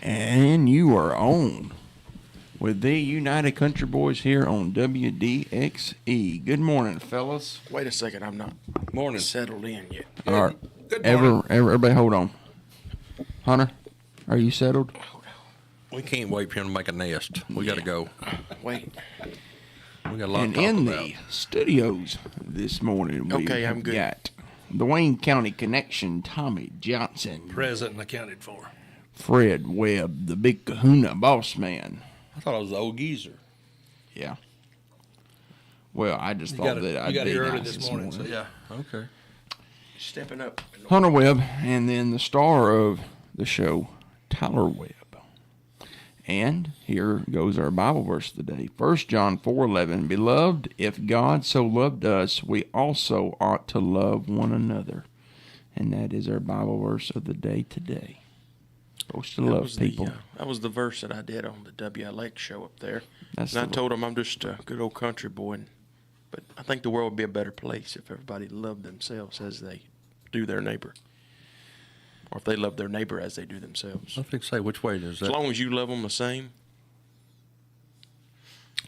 And you are on with the United Country Boys here on WDXE. Good morning, fellas. Wait a second, I'm not Morning. settled in yet. All right. Good morning. Everybody hold on. Hunter, are you settled? We can't wait for him to make a nest. We got to go. Wait. We got a lot And to talk in about. the studios this morning, we Okay, I'm have good. got the Wayne County Connection, Tommy Johnson, Present and accounted for. Fred Webb, the big kahuna boss man. I thought it was the old geezer. Yeah. Well, I just You thought got that I'd you got be here early nice this morning. So Yeah. Okay. Stepping up. Hunter Webb, and then the star of the show, Tyler Webb. And here goes our Bible verse today. 1 John 4:11. Beloved, if God so loved us, we also ought to love one another. And that is our Bible verse of the day today. Supposed to love people. That was the verse that I did on the WLX show up there. That's And I the- told them I'm just a good old country boy. But I think the world would be a better place if everybody loved themselves as they do their neighbor. Or if they love their neighbor as they do themselves. I think say which way is As that? long as you love them the same.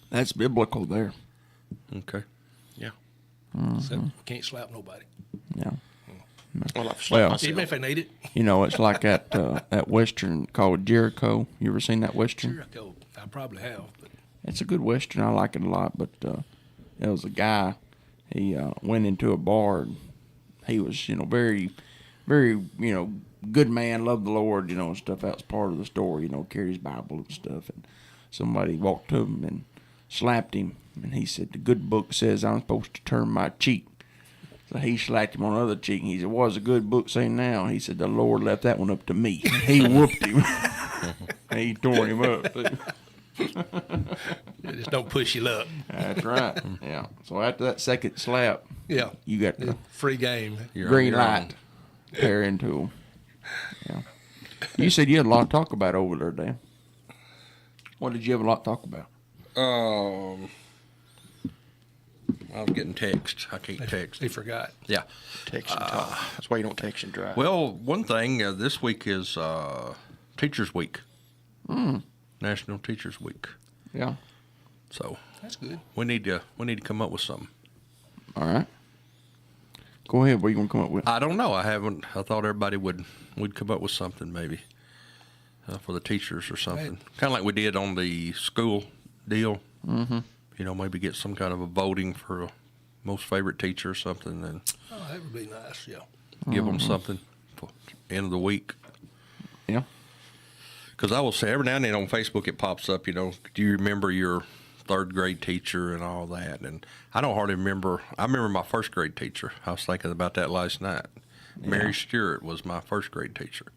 That's biblical there. Okay. Yeah. Except can't slap nobody. Yeah. Well, I've slapped Well- myself. Even if they need it. You know, it's like that Western called Jericho. You ever seen that Western? Jericho. I probably have. But It's a good Western. I like it a lot. But there was a guy. He went into a bar. And he was, very, very, good man, loved the Lord, and stuff. That was part of the story. Carried his Bible and stuff. And somebody walked to him and slapped him. And he said, "The good book says I'm supposed to turn my cheek." So he slapped him on the other cheek. And he said, "What's a good book say now?" He said, "The Lord left that one up to me." He whooped him. And he tore him up, too. just don't push your luck. That's right. Yeah. So after that second slap, Yeah. you got the Free game. You're green on your light tear into him. Yeah. You said you had a lot to talk about over there, Dan. What did you have a lot to talk about? I was getting text. I can't text. He forgot. Yeah. Text and talk. That's why you don't text and drive. Well, one thing this week is Teachers Week. National Teachers Week. Yeah. So That's good. we need to come up with something. All right. Go ahead. What are you going to come up with? I don't know. I haven't. I thought everybody would come up with something maybe for the teachers or something. Right. Kind of like we did on the school deal. Mm-hmm. Maybe get some kind of a voting for a most favorite teacher or something, and Oh, that would be nice. Yeah. give them something for end of the week. Yeah. Because I will say every now and then on Facebook it pops up. Do you remember your third grade teacher and all that? And I don't hardly remember. I remember my first grade teacher. I was thinking about that last night. Mary Stewart was my first grade teacher.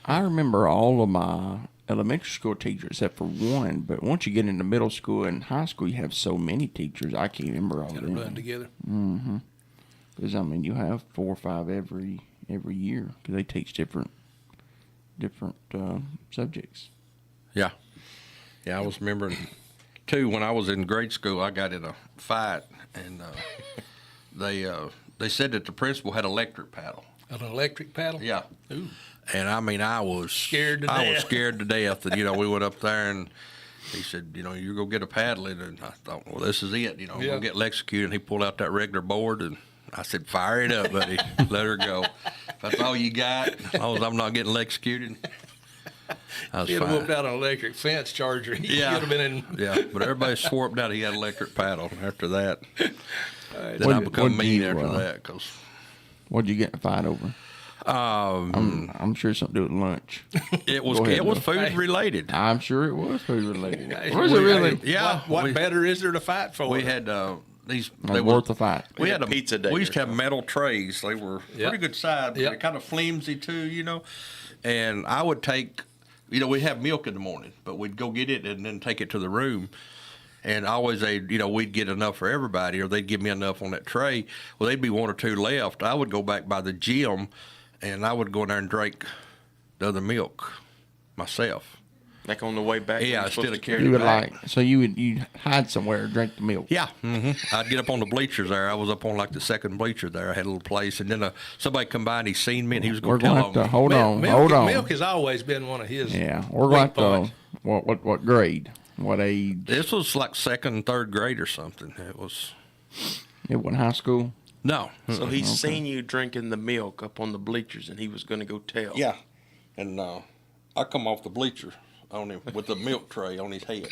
I remember all of my elementary school teachers except for one, but once you get into middle school and high school, you have so many teachers. I can't remember all of Got to run them. together. Because, you have 4 or 5 every year because they teach different subjects. Yeah. Yeah, I was remembering, too, when I was in grade school, I got in a fight, and they said that the principal had electric paddle. An electric paddle? Yeah. Ooh. And, I was Scared to I was death. scared to death. And, we went up there, and he said, you go get a paddle. And I thought, well, this is it. I'm Yeah. going to get electrocuted. And he pulled out that regular board, and I said, fire it up, buddy. Let her go. If that's all you got, as long as I'm not getting electrocuted, I was He'd have fine. whooped out an electric fence charger. He Yeah. would have been in. Yeah, but everybody swore up that he had an electric paddle. After that, then What- I become what do mean you, after uh, that. Cause What did you get in a fight over? I'm sure something to do with lunch. it was Go ahead, it was though. food related. I'm sure it was food related. Hey, Was it really? Yeah, What we- better is there to fight for? We had these. They worth the fight. We had a pizza day We used or to have something. metal trays. They were Yep. pretty good size, but Yep. they're kind of flimsy too, And I would take, we'd have milk in the morning, but we'd go get it and then take it to the room. And always we'd get enough for everybody, or they'd give me enough on that tray. Well, they'd be 1 or 2 left. I would go back by the gym, and I would go in there and drink the other milk myself. Like on the way back. when Yeah, you're supposed instead to of carrying You it would back. like, so you'd hide somewhere, drink the milk. Yeah, I'd get up on the bleachers there. I was up on like the second bleacher there. I had a little place, and then somebody come by and he seen me, and he was We're going to going to tell have on to me. hold on. Milk has always been one of his. Yeah, we're weak going to points. what grade? What age? This was like second and third grade or something. It was It wasn't high school. no. So he's seen you drinking the milk up on the bleachers, and he was going to go tell. Yeah, and I come off the bleacher on him with the milk tray on his head.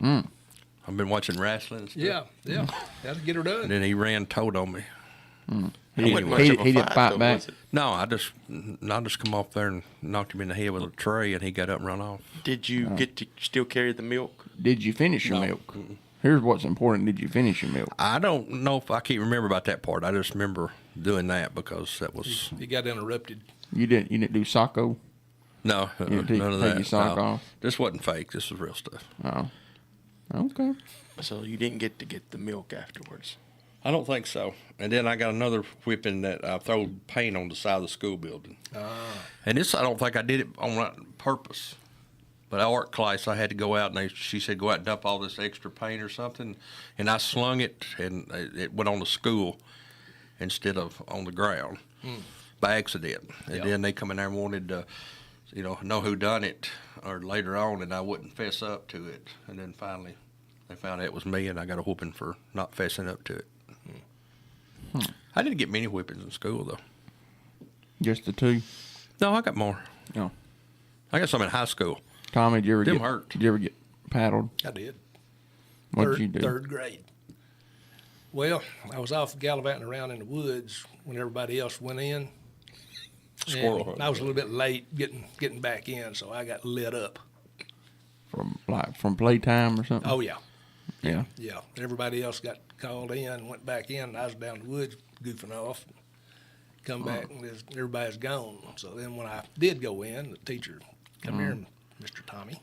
I've been watching wrestling and stuff. Yeah. Had to get her done. And then he ran told on me. He, wasn't much he, of a he didn't fight though, back. was it? No, I just come off there and knocked him in the head with a tray, and he got up and run off. Did you get to still carry the milk? Did you finish your No. milk? Here's what's important. Did you finish your milk? I don't know if I can't remember about that part. I just remember doing that because that was He got interrupted. You didn't do Socko? no You didn't take none of your that. sock No. off? This wasn't fake. This was real stuff. Oh. Okay. So you didn't get to get the milk afterwards. I don't think so. And then I got another whipping that I throw paint on the side of the school building. And this, I don't think I did it on purpose. But art class, I had to go out, and she said, go out and dump all this extra paint or something. And I slung it, and it went on the school instead of on the ground by accident. And then they come in there and wanted to, know who done it, or later on, and I wouldn't fess up to it. And then finally, they found out it was me, and I got a whooping for not fessing up to it. I didn't get many whippings in school, though. Just the two? No, I got more. No. I got some in high school. Tommy, did you ever Them get hurt. Did you ever get paddled? I did. What'd you do? Third grade. Well, I was off gallivanting around in the woods when everybody else went in. Squirrel And hunting. I was a little bit late getting back in, so I got lit up. From playtime or something? Oh yeah, Yeah. yeah. Everybody else got called in, went back in, and I was down in the woods goofing off. Come back, and everybody's gone. So then when I did go in, the teacher, come here, Mr. Tommy.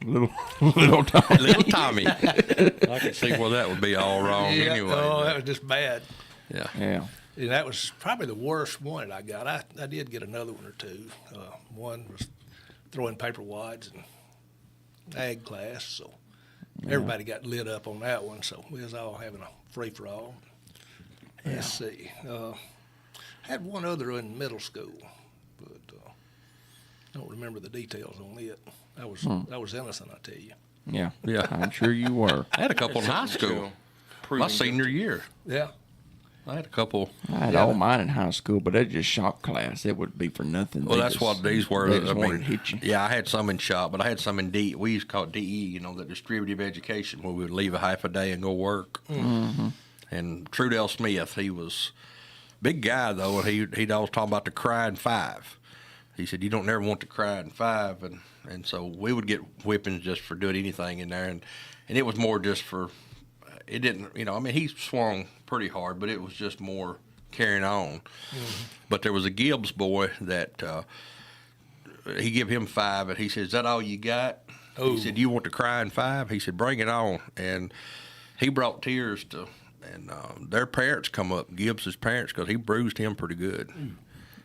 Little Tommy. Little Tommy. I can see where that would be all wrong anyway. Oh, that was just bad. Yeah. Yeah. And that was probably the worst one that I got. I did get another one or two. One was throwing paper wads in ag class, so everybody got lit up on that one. So we was all having a free for all. Let's see. I had one other in middle school, but I don't remember the details on it. I was innocent, I tell you. Yeah. Yeah. I'm sure you were. I had a couple in high school. My senior year. Yeah. I had a couple. I had all mine in high school, but that's just shop class. It would be for nothing. Well, They that's just- what these were. They just wanted to hit you. Yeah, I had some in shop, but I had some in DE. We used to call it DE, the distributive education, where we would leave a half a day and go work. And Trudell Smith, he was a big guy, though, and he'd always talk about the crying five. He said, you don't never want to cry in five. And so we would get whippings just for doing anything in there. And it was more just for, it didn't, he swung pretty hard, but it was just more carrying on. But there was a Gibbs boy that he give him 5, and he said, is that all you got? Oh. He said, you want to cry in 5? He said, bring it on. And he brought tears to, and their parents come up, Gibbs's parents, because he bruised him pretty good.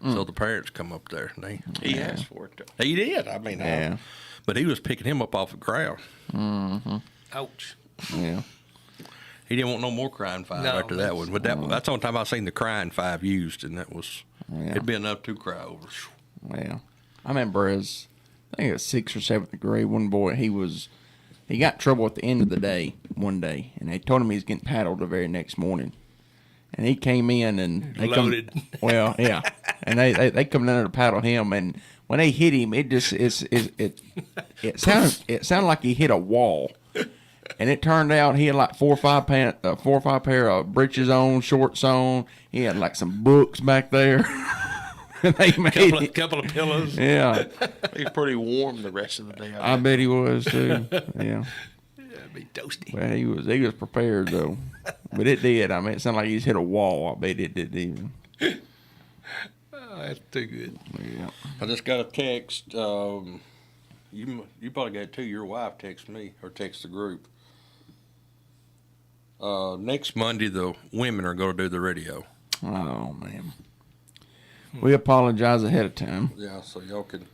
So the parents come up there. And He asked for it, though. he did. Yeah. But he was picking him up off the ground. Ouch. Yeah. He didn't want no more crying 5 No, after that one. But that's the only time I seen the crying 5 used, and that was it'd be enough to cry over. Well, I remember I think it was 6th or 7th grade, one boy, he got in trouble at the end of the day one day, and they told him he was getting paddled the very next morning. And he came in and they Loaded. Well, yeah. And they come down to paddle him, and when they hit him, it sounded like he hit a wall. And it turned out he had like 4 or 5 pair of breeches on, shorts on. He had like some books back there. They made Couple of pillows. yeah. He was pretty warm the rest of the day. I bet he was too. Yeah. That'd be toasty. Well, he was prepared though. But it did. I mean, it sounded like he just hit a wall. I bet it did even. Oh, that's too good. Yeah. I just got a text. You probably got it too. Your wife texted me or text the group. Next Monday, the women are going to do the radio. Oh man. We apologize ahead of time. Yeah, so y'all can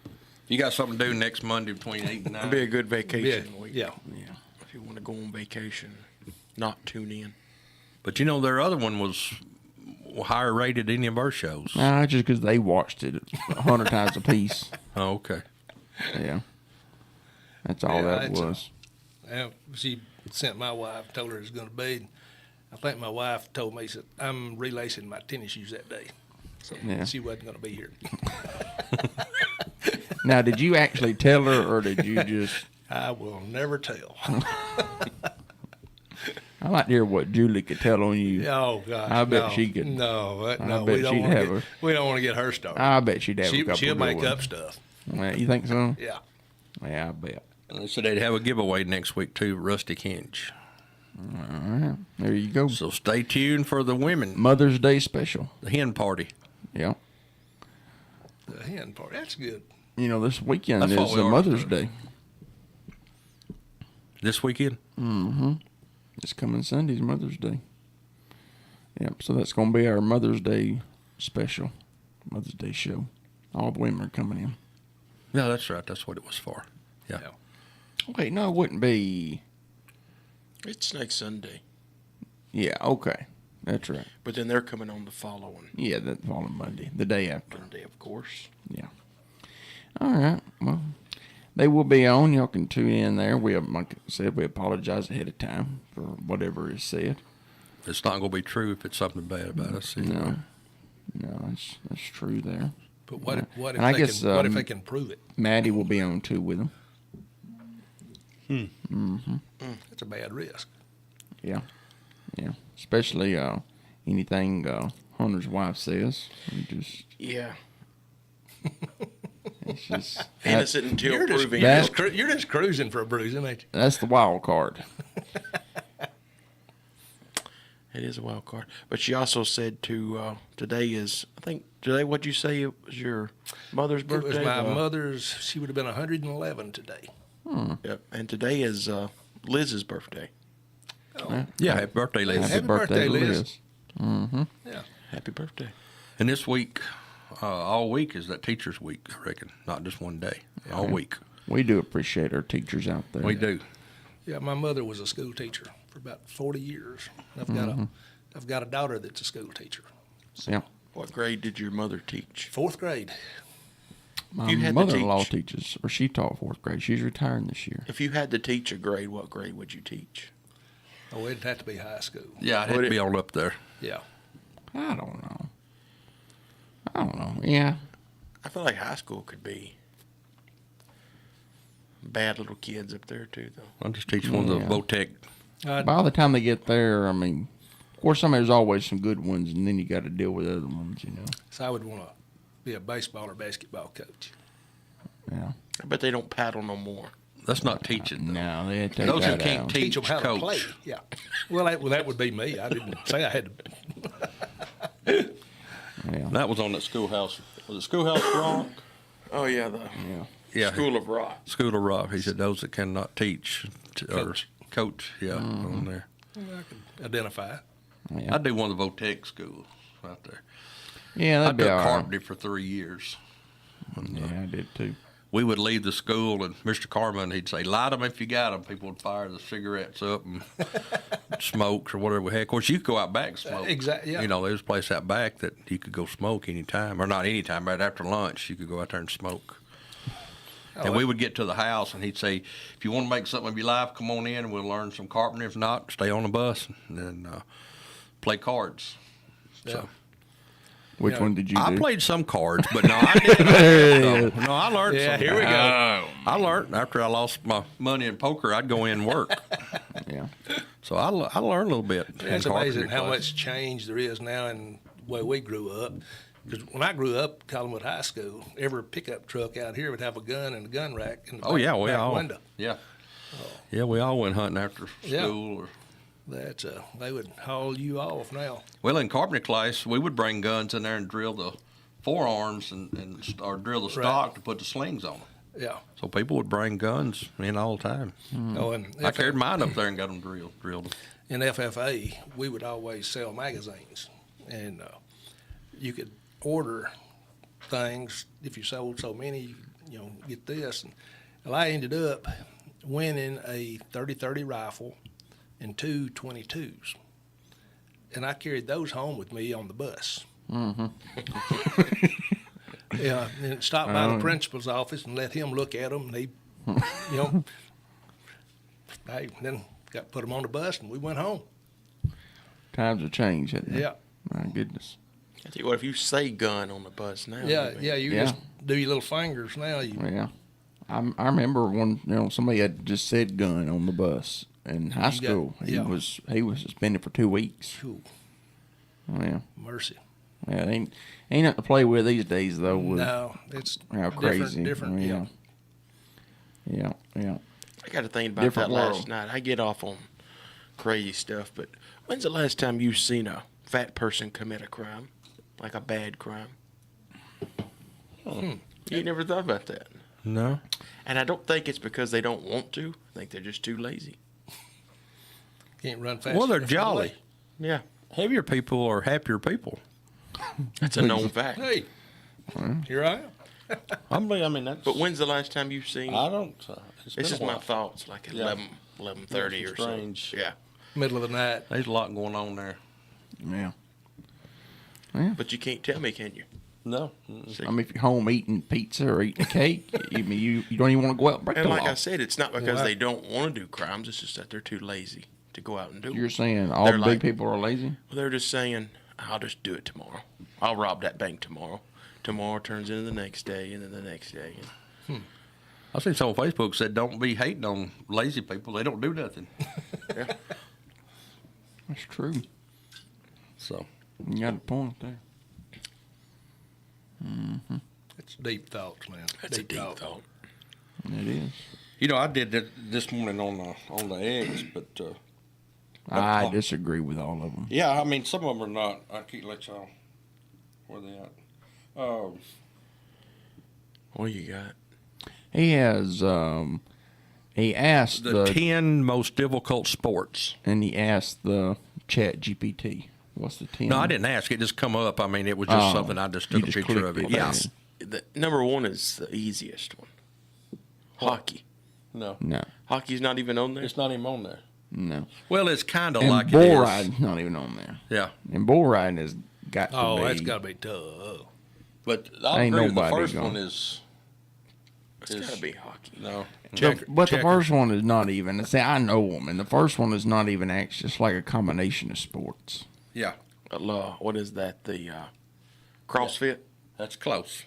You got something to do next Monday between 8 and 9? It'd be a good vacation week. Yeah. Yeah. If you want to go on vacation, not tune in. But you know, their other one was higher rated than any of our shows. Nah, just because they watched it 100 times a piece. Oh, okay. Yeah. That's all Yeah, that it's was. She sent my wife, told her it was going to be. I think my wife told me, said, I'm relacing my tennis shoes that day. So Yeah. she wasn't going to be here. Now, did you actually tell her, or did you just? I will never tell. I like to hear what Julie could tell on you. Oh, gosh. I bet no. she could. No, I no, bet we don't she'd want have to her. get, we don't want to get her started. I bet she'd have a couple. She'll good make ones. up stuff. Yeah, you think so? Yeah. Yeah, I bet. And they said they'd have a giveaway next week too, Rustic Hinge. All right, there you go. So stay tuned for the women, Mother's Day special. the hen party. Yeah. The hen part. That's good. You know, this weekend That's what is we are Mother's doing. Day. This weekend? It's coming Sunday's Mother's Day. Yep, so that's going to be our Mother's Day special, Mother's Day show. All the women are coming in. No, that's right. That's what it was for. Yeah. Wait, no, it wouldn't be. It's next Sunday, Yeah, okay. That's right. but then they're coming on the following Yeah, that following Monday, the day after. Monday, of course. Yeah. All right. Well, they will be on. Y'all can tune in there. We have, like I said, we apologize ahead of time for whatever is said. It's not going to be true if it's something bad about us. No, that's true there. But what if, what if, And I they, guess, can, what if they can prove it? Maddie will be on too with them. That's a bad risk. Yeah, yeah. Especially anything Hunter's wife says. You just Yeah. it's just Innocent until You're just, proven that- guilty. you're just cruising for a bruising, ain't you? that's the wild card. It is a wild card. But she also said today is, I think, today, what'd you say it was your mother's It birthday? was my mother's. She would have been 111 today. Yep. And today is Liz's birthday. Yeah, happy birthday, Liz. Happy Happy birthday, birthday, Liz. Liz. Yeah. Happy birthday. And this week, all week is that teacher's week, I reckon. Not just one day. All week. We do appreciate our teachers out there. We do. Yeah, my mother was a school teacher for about 40 years. I've got a daughter that's a school teacher. Yeah. What grade did your mother teach? Fourth grade. My You had to mother-in-law teach. teaches, or she taught fourth grade. She's retiring this year. If you had to teach a grade, what grade would you teach? Oh, it'd have to be high school. Yeah, I'd have Would to it- be all up there. Yeah. I don't know. Yeah. I feel like high school could be bad little kids up there too, though. I'll just teach one of the Yeah. VOTEC. By the time they get there, I mean, of course, there's always some good ones, and then you got to deal with other ones, you know. So I would want to be a baseball or basketball coach. Yeah. I bet they don't paddle no more. That's not teaching, though. No, they take Those who that can't out. teach, Teach them how coach. to play. Yeah. Well, that would be me. I didn't say I had to. Yeah. That was on that schoolhouse. Was it Schoolhouse Rock? Oh yeah, the Yeah. Yeah. School of Rock. School of Rock. He said those that cannot teach or Coach. coach. Yeah, on there. I can identify. Yeah. I do one of the VOTEC schools right there. Yeah, I that'd be took all right. carpentry for 3 years. Yeah, I did too. We would leave the school, and Mr. Carman, he'd say, light them if you got them. People would fire the cigarettes up and smokes or whatever we had. Of course, you could go out back and smoke. Exactly, yeah. You know, there's a place out back that you could go smoke anytime, or not anytime, right after lunch, you could go out there and smoke. And we would get to the house, and he'd say, if you want to make something of your life, come on in, and we'll learn some carpentry. If not, stay on the bus and then play cards. So Which Yeah. one did you I do? played some cards, but no, I didn't. No, I learned Yeah, some. here we go. I learned after I lost my money in poker, I'd go in and work. Yeah. So I learned a little bit. in It's amazing carpentry how class. much change there is now in the way we grew up. Because when I grew up, Collinwood High School, every pickup truck out here would have a gun and a gun rack in the Oh yeah, we back all. window. Yeah. Yeah, we all went hunting after Yeah. school. Or, That's they would haul you off now. well, in carpentry class, we would bring guns in there and drill the forearms or drill the stock to put the slings on them. Yeah. So people would bring guns in all the time. Oh, and I carried mine up there and got them drilled. in FFA, we would always sell magazines, and you could order things if you sold so many. get this. And, well, I ended up winning a 30-30 rifle and 2 22s. And I carried those home with me on the bus. Mm-hmm. Yeah, and stopped by the principal's office and let him look at them. And he, I then put them on the bus and we went home. Times have changed, haven't they? Yeah. My goodness. I tell you what, if you say gun on the bus now. You just do your little fingers now. Yeah. I remember when somebody had just said gun on the bus in high school. He was suspended for 2 weeks. Cool. Oh, yeah. Mercy. Yeah, ain't nothing to play with these days though. No, it's how crazy. Different. Yeah. I got to think about Different that world. last night. I get off on crazy stuff, but when's the last time you seen a fat person commit a crime, like a bad crime? You never thought about that. No. And I don't think it's because they don't want to. I think they're just too lazy. Can't run fast. Well, they're enough for the jolly. light. Yeah, Heavier people are happier people. that's a known fact. Hey, here I am. I mean, that's. But when's the last time you've seen? I don't. It's This been is a my while. thoughts, like at 11:30 or so. Strange. Yeah, Middle of the night. There's a lot going on there. Yeah. but you can't tell me, can you? No. I mean, if you're home eating pizza or eating a cake, you don't even want to go out and break And the like law. I said, it's not because they don't want to do crimes. It's just that they're too lazy to go out and do You're it. saying all They're big like- people are lazy? Well, they're just saying, I'll just do it tomorrow. I'll rob that bank tomorrow. Tomorrow turns into the next day, and then the next day. I seen some on Facebook said, "Don't be hating on lazy people. They don't do nothing." Yeah. That's true. So You got a point there. It's deep thoughts, man. That's a deep thought. It is. I did that this morning on the eggs, but I disagree with all of them. yeah, I mean some of them are not. I can't let y'all. Where they at? What do you got? He has. He asked The 10 most difficult sports. and he asked the Chat GPT. What's the 10? No, I didn't ask. It just come up. I mean, it was just something I just you took a just picture of clicked it. it. Yeah. The number one is the easiest one. Hockey. No. No, Hockey's not even on there. It's not even on there. no. Well, it's kind of And like it bull is. riding's not even on there. Yeah. And bull riding has got to Oh, be. that's got to be tough. But I Ain't agree with the nobody first gonna- one is It's got to be hockey. no. But the first one is not even. See, I know them, and the first one is not even actually. It's like a combination of sports. Yeah, What is that? The CrossFit? that's close.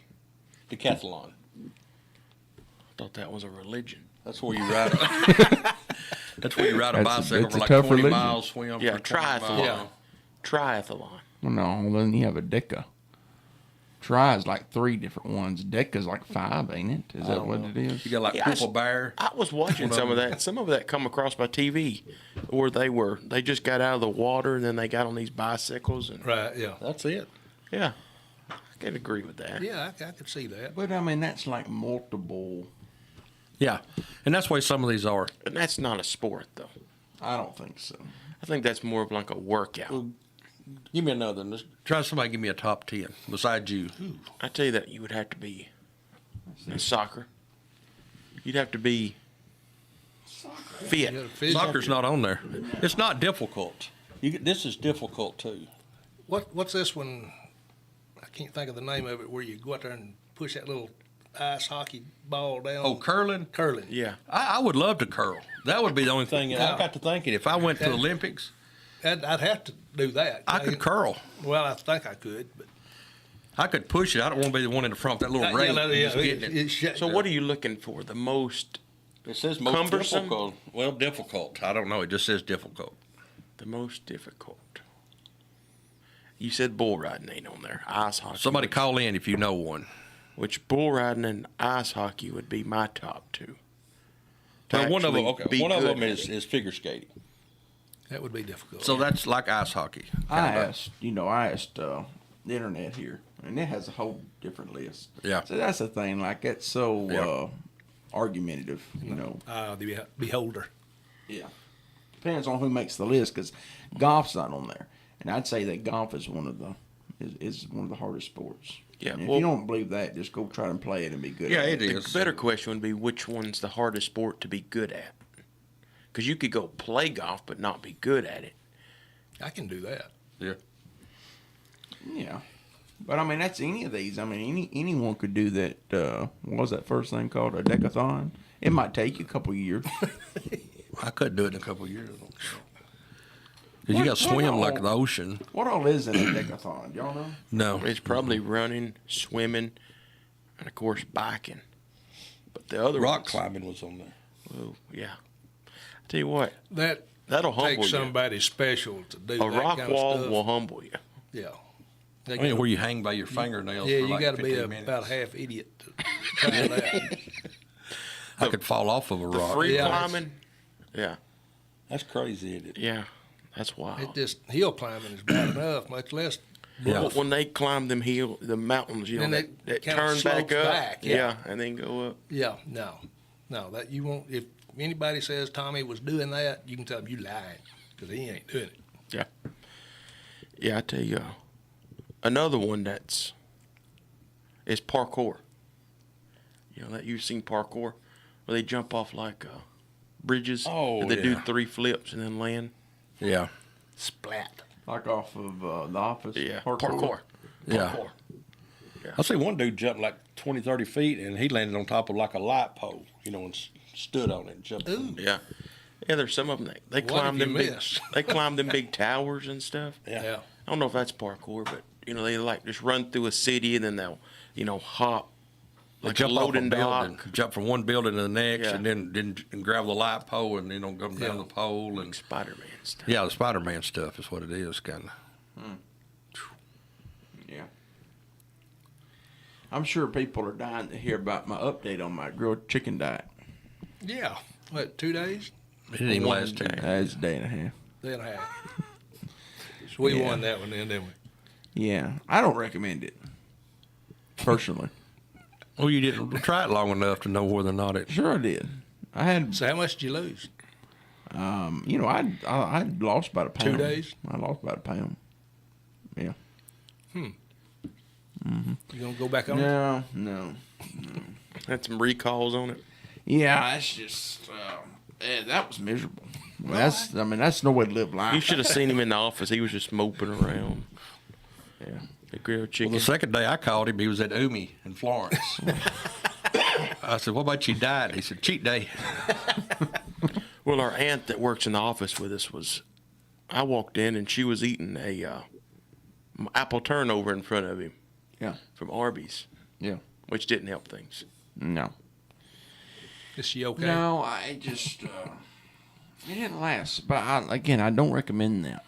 Decathlon. I thought that was a religion. That's where you ride. That's where you ride a That's- bicycle it's for a like tough 20 religion. miles, swim. Yeah, for 20 triathlon. miles. Yeah. Triathlon. Well, no, then you have a Deca. Tri is like 3 different ones. Deca's like 5, ain't it? Is that what it is? You got like Yeah, Purple Bear. I was watching some of that. Some of that come across my TV, where they just got out of the water and then they got on these bicycles and Right, yeah. That's it. yeah, I can agree with that. Yeah, I could see that. But I mean, that's like multiple. Yeah, and that's why some of these are. And that's not a sport though. I don't think so. I think that's more of like a workout. Give me another. Try somebody give me a top 10 besides you. I tell you that you would have to be in soccer. You'd have to be fit. You gotta finish. Soccer's not on there. It's not difficult. This is difficult too. What's this one? I can't think of the name of it. Where you go out there and push that little ice hockey ball down. Oh, curling. Curling. Yeah. I would love to curl. That would be the only thing. I got to thinking, if I went to the Olympics, I'd have to do that. I could curl. Well, I think I could, but I could push it. I don't want to be the one in the front with that little rake. just getting it. So what are you looking for? The most It says most cumbersome? difficult. Well, difficult. I don't know. It just says difficult. The most difficult. You said bull riding ain't on there. Ice hockey. Somebody call in if you know one. Which bull riding and ice hockey would be my top two. To Well, one of them. actually Okay. be One of good them at is, it. is figure skating. that would be difficult. So that's like ice hockey. I asked the internet here, and it has a whole different list. Yeah. So that's the thing. Like, it's so Yeah. argumentative, The beholder. Yeah. Depends on who makes the list, because golf's not on there. And I'd say that golf is one of the is one of the hardest sports. Yeah, And if well- you don't believe that, just go try and play it and be good. Yeah, at it The is. better question would be which one's the hardest sport to be good at? Because you could go play golf but not be good at it. I can do that. Yeah. Yeah, but I mean that's any of these. I mean anyone could do that. What was that first thing called? A decathlon. It might take you a couple of years. I could do it in a couple of years. Because you got to swim like the ocean. What all is in a decathlon? Y'all know? No. It's probably running, swimming, and of course biking. But the other Rock ones, climbing was on there. oh, yeah. I tell you what, That that'll humble takes you. somebody special to do A that rock kind wall of stuff. will humble you. Yeah. I mean, where you hang by your fingernails Yeah, for you like got to be 15 minutes. about half idiot to try that. I could fall off of a The rock. free Yeah. climbing, yeah, That's crazy, isn't it? yeah, that's wild. It just hill climbing is bad enough, much less. Yeah. But when they climb them the mountains, you know, Then that it kinda turn back slopes up, back, yeah. yeah. and then go up. Yeah, no, that you won't. If anybody says Tommy was doing that, you can tell them you lying because he ain't doing it. Yeah, I tell you, another one is parkour. You know that you've seen parkour, where they jump off like bridges. Oh, and they do yeah. 3 flips and then land. Yeah. Splat. Like off of The Office. Yeah, Parkour. Yeah. Parkour. I see one dude jump like 20, 30 feet, and he landed on top of like a light pole, and stood on it and jumped. Ooh. Yeah, yeah. There's some of them they What climb if you them big. miss? They climb them big towers and stuff. Yeah. I don't know if that's parkour, but they like just run through a city and then they'll hop They like a jump off a loading building, dock. jump from one building to the next, Yeah. and then grab the light pole and go down Yeah. the pole and Spider-Man stuff. yeah, the Spider-Man stuff is what it is, kind of. Yeah. I'm sure people are dying to hear about my update on my grilled chicken diet. Yeah. What? 2 days? It didn't even One last too. day. That's a day and a half. Day and a half. So we Yeah. won that one then, didn't we? Yeah, I don't recommend it personally. Well, you didn't try it long enough to know whether or not it. Sure, I did. I had, So how much did you lose? I lost about a pound. 2 days? I lost about a pound. Yeah. You gonna go back on it? No. Had some recalls on it. Yeah, that's just that was miserable. That's no way to live life. You should have seen him in the office. He was just moping around. Yeah. The grilled Well, chicken. the second day I called him, he was at Umi in Florence. I said, "What about your diet?" He said, "Cheat day." Well, our aunt that works in the office with us I walked in and she was eating a apple turnover in front of him. Yeah. From Arby's. Yeah. Which didn't help things. No. Is she okay? No, I just it didn't last. But I don't recommend that.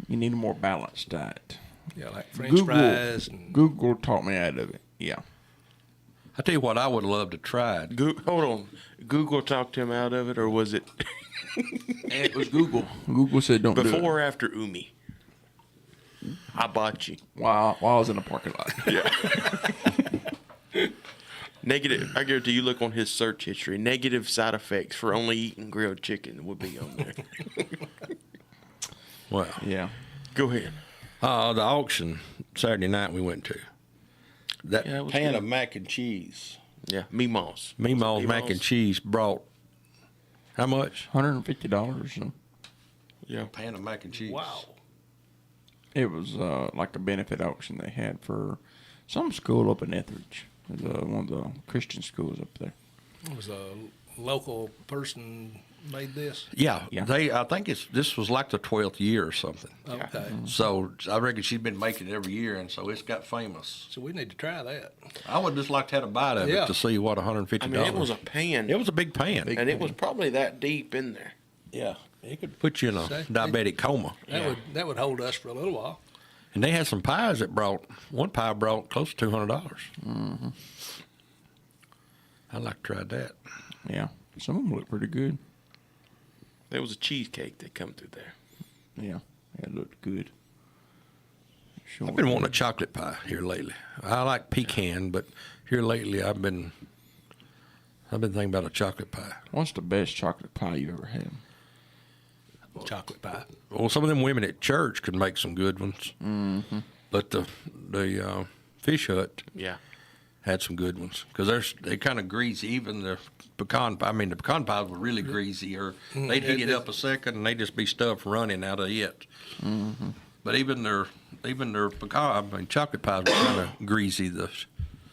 You need a more balanced diet. Yeah, like French fries and Google taught me out of it. Yeah. I tell you what, I would love to try it. Hold on. Google talked him out of it, or was it It was Google. Google said don't do it. before or after Umi? Hibachi. While I was in the parking lot. Negative. I guarantee you look on his search history. Negative side effects for only eating grilled chicken would be on there. Well, Yeah. Go ahead. the auction Saturday night we went to. That Yeah, it was pan good. of mac and cheese. Yeah, Meemaw's. Meemaw's mac and cheese brought how much? $150. So Yeah. Pan of mac and cheese. wow. it was like a benefit auction they had for some school up in Etheridge. It was, one of the Christian schools up there. It was a local person made this. Yeah, Yeah. I think this was like the 12th year or something. Okay. So I reckon she's been making it every year, and so it's got famous. So we need to try that. I would just like to have a bite of Yeah. it to see what $150. I mean, it was a pan. It was a big pan. and it was probably that deep in there. Yeah, it could put you in a Say, diabetic coma. That would hold us for a little while. And they had some pies that one pie brought close to $200. Mm-hmm. I'd like to try that. Yeah. Some of them look pretty good. There was a cheesecake that come through there. Yeah. It looked good. Sure. I've been wanting a chocolate pie here lately. I like pecan, but here lately I've been thinking about a chocolate pie. What's the best chocolate pie you ever had? Chocolate pie. Well, some of them women at church could make some good ones. Mm-hmm. But the fish hut Yeah. had some good ones because they're kind of greasy. Even the pecan pies were really greasy, or they'd heat it up a second and they'd just be stuff running out of it. Mm-hmm. But even their chocolate pies were kind of greasy. The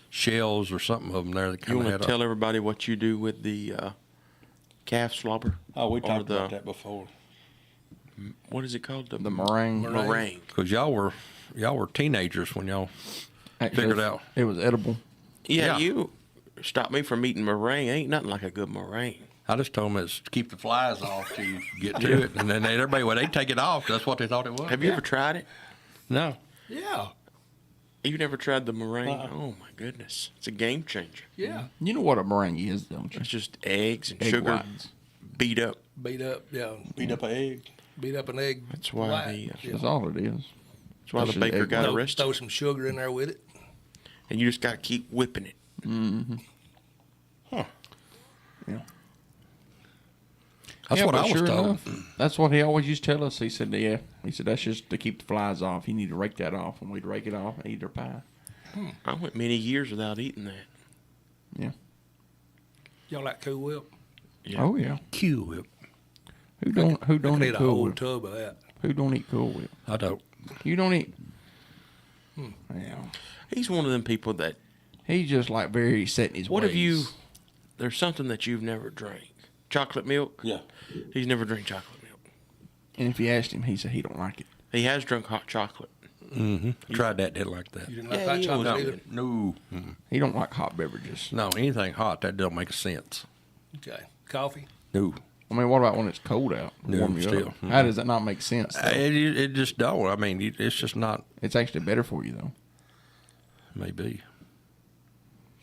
shells or something of them there. That You kind of want had to tell everybody what you do with the calf slobber? Oh, we Or talked the- about that before. What is it called? The meringue. Meringue. Because y'all were teenagers when y'all Actually, figured out. It was edible. Yeah, Yeah. you stopped me from eating meringue. Ain't nothing like a good meringue. I just told them it's to keep the flies off till you get to it, and then everybody when they take it off, that's what they thought it was. Have you ever tried it? No. Yeah. You never tried the meringue? Oh my goodness, it's a game changer. Yeah. You know what a meringue is, don't you? It's just eggs and Egg sugar whites. beat up. Beat up. Yeah. Beat up an egg. Beat up an egg. That's why white. the That's all it is. that's why That's the just baker egg got white. arrested. Throw some sugar in there with it. And you just got to keep whipping it. Yeah. That's Yeah, what but I was sure told. enough, that's what he always used to tell us. He said, "Yeah." He said, "That's just to keep the flies off. You need to rake that off." And we'd rake it off and eat our pie. I went many years without eating that. Yeah. Y'all like Cool Whip? Yeah. Oh yeah. Q Whip. Who don't I could eat eat a Cool whole Whip? tub of that. Who don't eat Cool Whip? I don't. You don't eat. Yeah. He's one of them people that. He's just like very set in his What ways. have you? There's something that you've never drank. Chocolate milk. Yeah. He's never drank chocolate milk. And if you asked him, he said he don't like it. He has drunk hot chocolate. Mm-hmm. Tried that. Didn't like that. You didn't like Yeah, hot he chocolate always either? did. No. Mm-mm. He don't like hot beverages. No. Anything hot that don't make sense. Okay. Coffee? No. I mean, what about when it's cold out? No, Warm you still. up. How does that not make sense? though? It just don't. I mean, it's just not. It's actually better for you though. Maybe.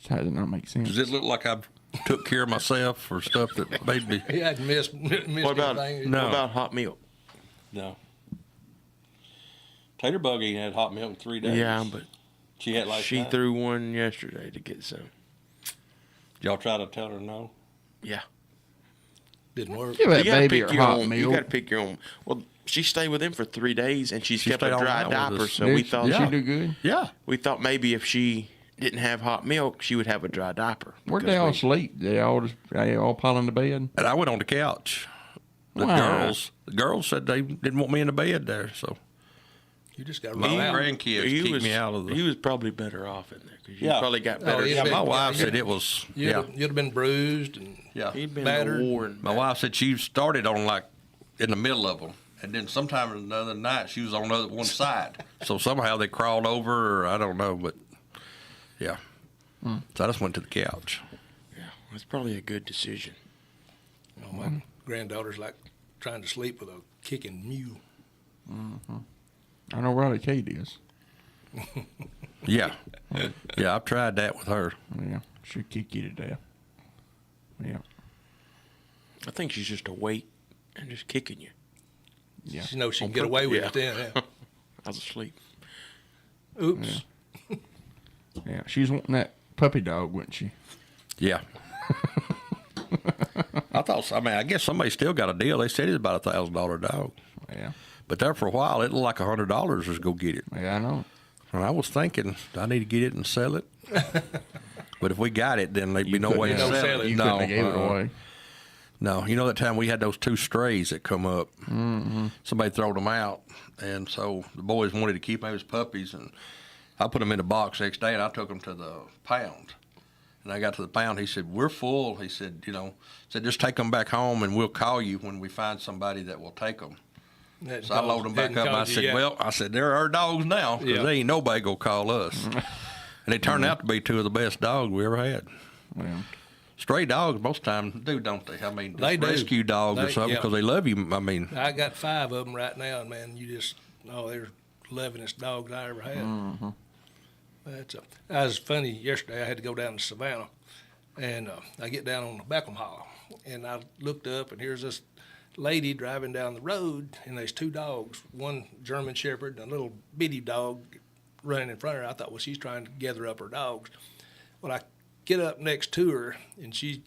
So how does it not make sense? Does it look like I've took care of myself for stuff that made me? He hadn't missed What about anything. No. what about hot milk? No. Tater Bug ain't had hot milk in 3 days. Yeah, but she had like she threw one yesterday to get some. Y'all try to tell her no. Yeah. Didn't work. Give that You gotta baby pick her your hot own. milk. You got to pick your own. Well, she stayed with him for 3 days, and she's She kept a stayed all dry night with diaper. us. So Did we she- thought did Yeah. she do good? Yeah. we thought maybe if she didn't have hot milk, she would have a dry diaper. Where'd because they all we- sleep? They all pile in the bed? And I went on the couch. The Wow. girls said they didn't want me in the bed there, so You just got to my roll out. grandkids He keep was, me out of the. he was probably better off in there because you Yeah. probably got Oh, better. yeah, Yeah, my been- wife yeah. said it was. You'd, Yeah, have, you'd have been bruised and yeah. He'd been battered. in the war. And My wife said she started on like in the middle of them, and then sometime another night she was on the other one side. So somehow they crawled over, or I don't know, but yeah. So I just went to the couch. Yeah, that's probably a good decision. you know, my granddaughter's like trying to sleep with a kicking mule. I know Riley Kate is. Yeah, yeah. I've tried that with her. Yeah. She'll kick you to death. Yeah. I think she's just awake and just kicking you. Yeah. She knows she On can get away with purpose. it then. Yeah. I was asleep. Oops. Yeah. She's wanting that puppy dog, wasn't she? Yeah. I thought. So. I mean, I guess somebody still got a deal. They said it's about $1,000 dog, Yeah. but there for a while it looked like $100 was go get it. Yeah, I know. And I was thinking I need to get it and sell it. But if we got it, then there'd be no way to couldn't have- sell sell it. it. You No, couldn't have gave it away. No, you know that time we had those 2 strays that come up. Mm-hmm. Somebody throwed them out, and so the boys wanted to keep them as puppies, and I put them in a box next day, and I took them to the pound. And I got to the pound. He said, "We're full." He said, just take them back home, and we'll call you when we find somebody that will take them. So I loaded them back up. And I said, "They're our dogs now, because Yeah. they ain't nobody gonna call us." And they turned out to be 2 of the best dogs we ever had. Yeah. Stray dogs most times do, don't they? I mean, They do. rescue dogs or They- something yeah. because they love you. I mean, I got 5 of them right now, and man, they're lovingest dogs I ever had. That was funny. Yesterday, I had to go down to Savannah, and I get down on the Beckham Hollow, and I looked up, and here's this lady driving down the road, and there's 2 dogs, one German Shepherd and a little bitty dog running in front of her. I thought, well, she's trying to gather up her dogs. Well, I get up next to her, and she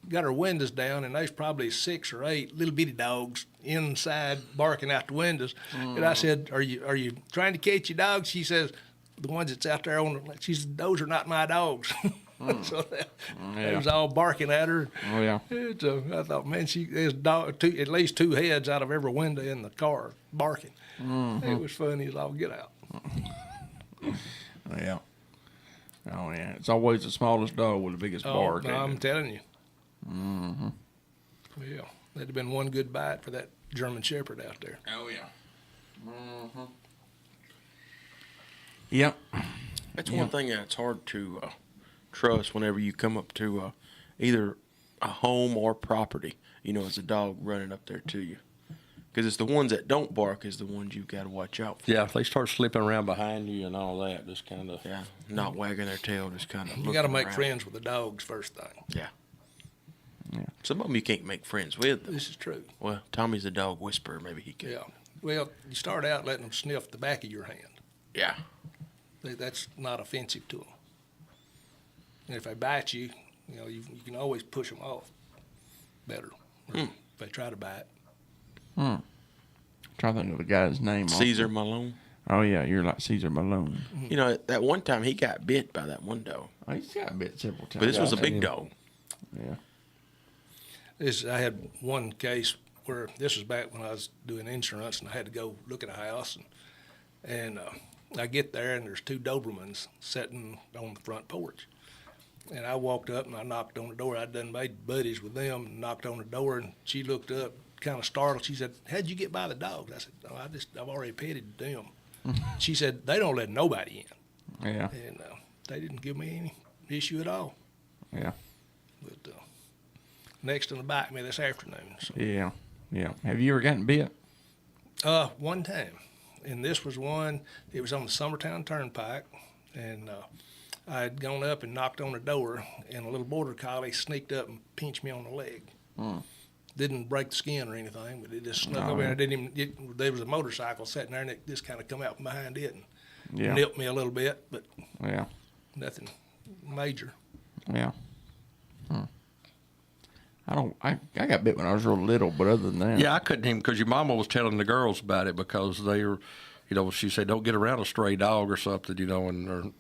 got her windows down, and there's probably 6 or 8 little bitty dogs inside barking out the windows. And I said, "Are you trying to catch your dogs?" She says, "The ones that's out there on the," she said, "Those are not my dogs." So they was all barking at her. Oh yeah. So I thought, man, there's at least 2 heads out of every window in the car barking. It was funny as all get out. Yeah. Oh yeah. It's always the smallest dog with the biggest bark. No, ain't I'm it? telling you. Yeah, that'd have been one good bite for that German Shepherd out there. Oh yeah. Yep. That's one thing that's hard to trust whenever you come up to either a home or property, as a dog running up there to you. Because it's the ones that don't bark is the ones you've got to watch out for. Yeah, if they start slipping around behind you and all that, just kind of. Yeah, not wagging their tail, just kind of You got to make friends with the dogs first thing. Yeah. Yeah. Some of them you can't make friends with. This is true. Well, Tommy's a dog whisperer. Maybe he can. Yeah. Well, you start out letting them sniff the back of your hand. Yeah. That's not offensive to them. And if they bite you, you can always push them off better. If they try to bite. Trying to think of the guy's name. Caesar Malone. Oh yeah, you're like Caesar Malone. That one time he got bit by that one dog. Oh, he's got bit several times. But this was a I've big seen him. dog. Yeah. I had one case where this was back when I was doing insurance, and I had to go look at a house, and I get there and there's 2 Dobermans sitting on the front porch, and I walked up and I knocked on the door. I'd done made buddies with them, and knocked on the door, and she looked up, kind of startled. She said, "How'd you get by the dogs?" I said, "No, I've already petted them." She said, "They don't let nobody in," Yeah. and they didn't give me any issue at all. Yeah. But next to bite me this afternoon. So. Yeah. Yeah. Have you ever gotten bit? One time, and this was one. It was on the Summertown Turnpike, and I had gone up and knocked on the door, and a little border collie sneaked up and pinched me on the leg. Didn't break the skin or anything, but it just snuck over, and I didn't even. There was a motorcycle sitting there, and it just kind of come out from behind it and nipped me a little bit, but Yeah. nothing major. Yeah. I got bit when I was real little, but other than that. Yeah, I couldn't even, because your mama was telling the girls about it because they were, she said, don't get around a stray dog or something,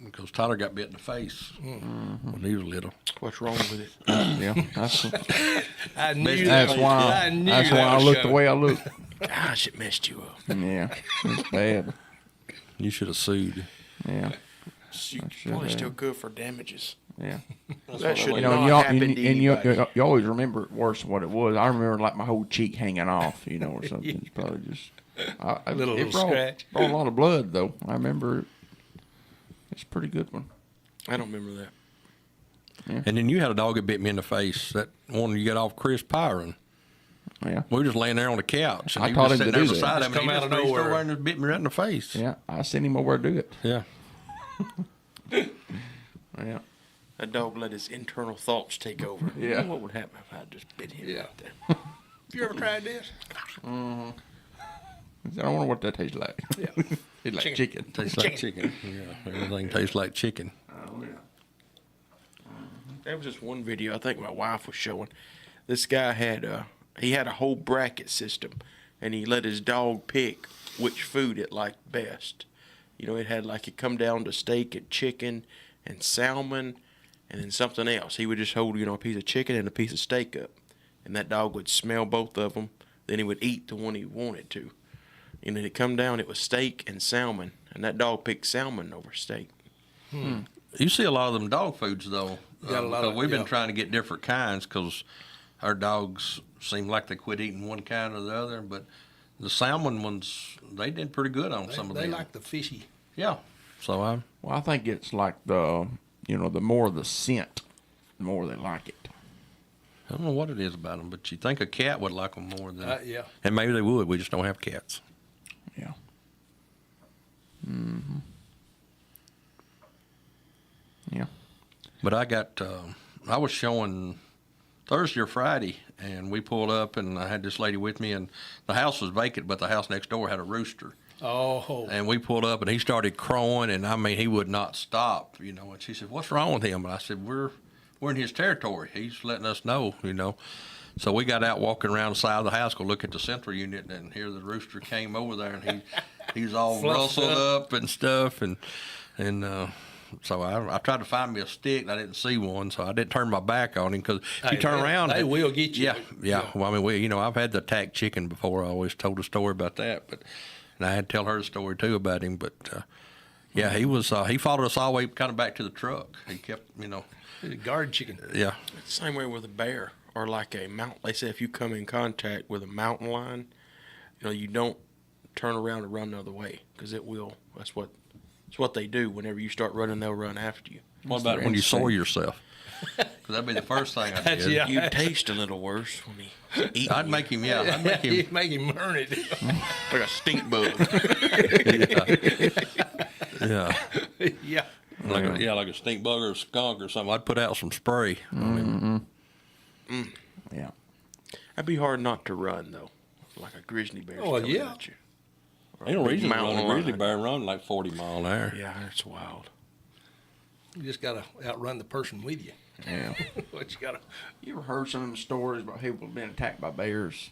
because Tyler got bit in the face when he was little. What's wrong with it? Yeah. I knew That's that. why. I knew That's that why I was look the coming. way I look. Gosh, it messed you up. Yeah. It's bad. You should have sued. Yeah. You sure probably have. still good for damages. Yeah. That should You not know, happen to you anybody. always remember it worse than what it was. I remember like my whole cheek hanging off, or something. It's probably just A little scratch. Brought a lot of blood though. I remember it. It's a pretty good one. I don't remember that. And then you had a dog that bit me in the face. That one you got off Chris Pyron. Yeah. We were just laying there on the couch. And I he taught was him to sitting there do that. beside Just him, and come he out just of reached nowhere. over and just bit me right in the face. Yeah. I sent him over to do it. Yeah. Yeah. That dog let his internal thoughts take over. Yeah. What would happen if I just bit him Yeah. right there? Have you ever tried this? I said, I wonder what that tastes like. Yeah. It's like chicken. Tastes like chicken. Yeah. Everything tastes like chicken. There was just one video I think my wife was showing. This guy had he had a whole bracket system, and he let his dog pick which food it liked best. It had it come down to steak and chicken and salmon, and then something else. He would just hold a piece of chicken and a piece of steak up, and that dog would smell both of them. Then he would eat the one he wanted to. And then it come down, it was steak and salmon, and that dog picked salmon over steak. You see a lot of them dog foods, though. Got a lot because of- we've been yeah. trying to get different kinds because our dogs seem like they quit eating one kind or the other. But the salmon ones, they did pretty good on some of They them. like the fishy. Yeah. So Well, I think it's like the more the scent, the more they like it. I don't know what it is about them, but you think a cat would like them more than. Yeah. And maybe they would. We just don't have cats. Yeah. Yeah. But I was showing Thursday or Friday, and we pulled up, and I had this lady with me, and the house was vacant, but the house next door had a rooster. Oh. And we pulled up, and he started crowing, and he would not stop, And she said, "What's wrong with him?" And I said, "We're we're in his territory. He's letting us know, you know. So we got out walking around the side of the house, go look at the central unit, and here the rooster came over there, and he's all Fluffed rustled up and stuff, and so I tried to find me a stick, and I didn't see one, so I didn't turn my back on him, because if you turn around, they will get you. Yeah. Well, I mean, I've had the attack chicken before. I always told a story about that, and I had to tell her the story too about him. But yeah, he followed us all the way kind of back to the truck. He kept, you know. Guard chicken. Yeah. It's the same way with a bear or like a mountain. They say if you come in contact with a mountain lion, you know, you don't turn around and run the other way, because it will. That's what they do. Whenever you start running, they'll run after you. What about when you soil yourself? Because that'd be the first thing I did. Yeah. You taste a little worse when he eats. I'd make him, I'd make him. Make him burn it. like a stink bug. Yeah. Yeah. Like a stink bug or a skunk or something. I'd put out some spray on him. Yeah. That'd be hard not to run though, like a grizzly bear. Oh, coming yeah. at you. Ain't no reason to run Mountain a grizzly lion. bear run like 40 mile an hour. Yeah, that's wild. You just got to outrun the person with you. Yeah. What you got to. You ever heard some of them stories about people being attacked by bears?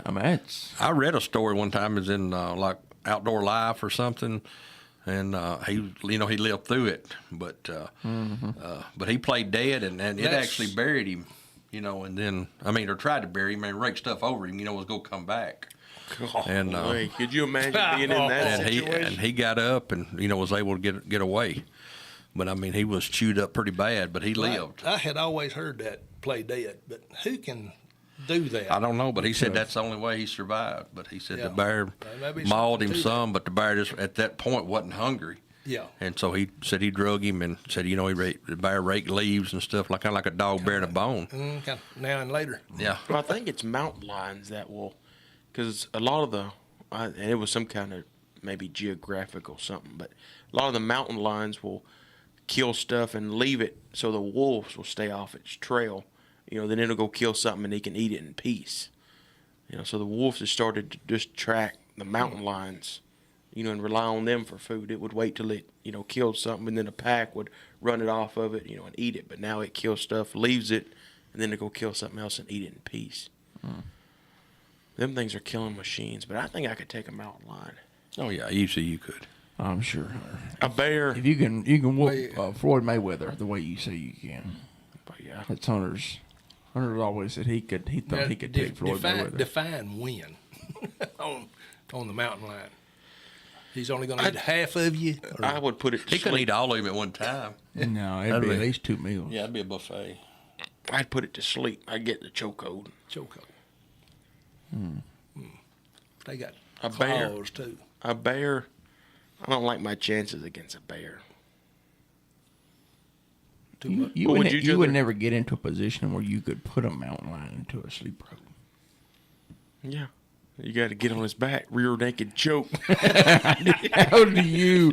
I mean, it's I read a story one time. It was in like Outdoor Life or something, and he lived through it, but he played dead, and it That's- actually buried him, you know, and then or tried to bury him and rake stuff over him, you know, was gonna come back. And Hey, could you imagine being in that and situation? he got up and was able to get away, but I mean he was chewed up pretty bad, but he lived. I had always heard that play dead, but who can do that? I don't know, but he said that's the only way he survived. But he said Yeah. the bear That'd be mauled something him to some, but the bear just at that point wasn't hungry. Yeah. And so he said he drug him and said, the bear raked leaves and stuff, kind of like a dog bearing a bone. Kind of now and later. Yeah. Well, I think it's mountain lions that will, because a lot of and it was some kind of maybe geographical something, but a lot of the mountain lions will kill stuff and leave it so the wolves will stay off its trail. You know, then it'll go kill something and he can eat it in peace. You know, so the wolves have started to just track the mountain lions, you know, and rely on them for food. It would wait till it, you know, killed something, and then a pack would run it off of it, you know, and eat it. But now it kills stuff, leaves it, and then it go kill something else and eat it in peace. Them things are killing machines, but I think I could take a mountain lion. Oh yeah, usually you could. I'm sure. A bear. If you can whoop Floyd Mayweather the way you say you can. But yeah. That's Hunter's. Hunter always said he thought he could take Floyd Mayweather. Define win on the mountain lion. He's only going to eat half of you. Or, I would put it to He couldn't sleep. eat all of him at one time. No, it'd be at least 2 meals. Yeah, it'd be a buffet. I'd put it to sleep. I'd get the chokehold. chokehold. They got A bear. claws too. A bear. I don't like my chances against a bear. Too much. You Well, would, would you you would rather- never get into a position where you could put a mountain lion into a sleep robe. Yeah. You got to get on his back, rear naked choke. How do you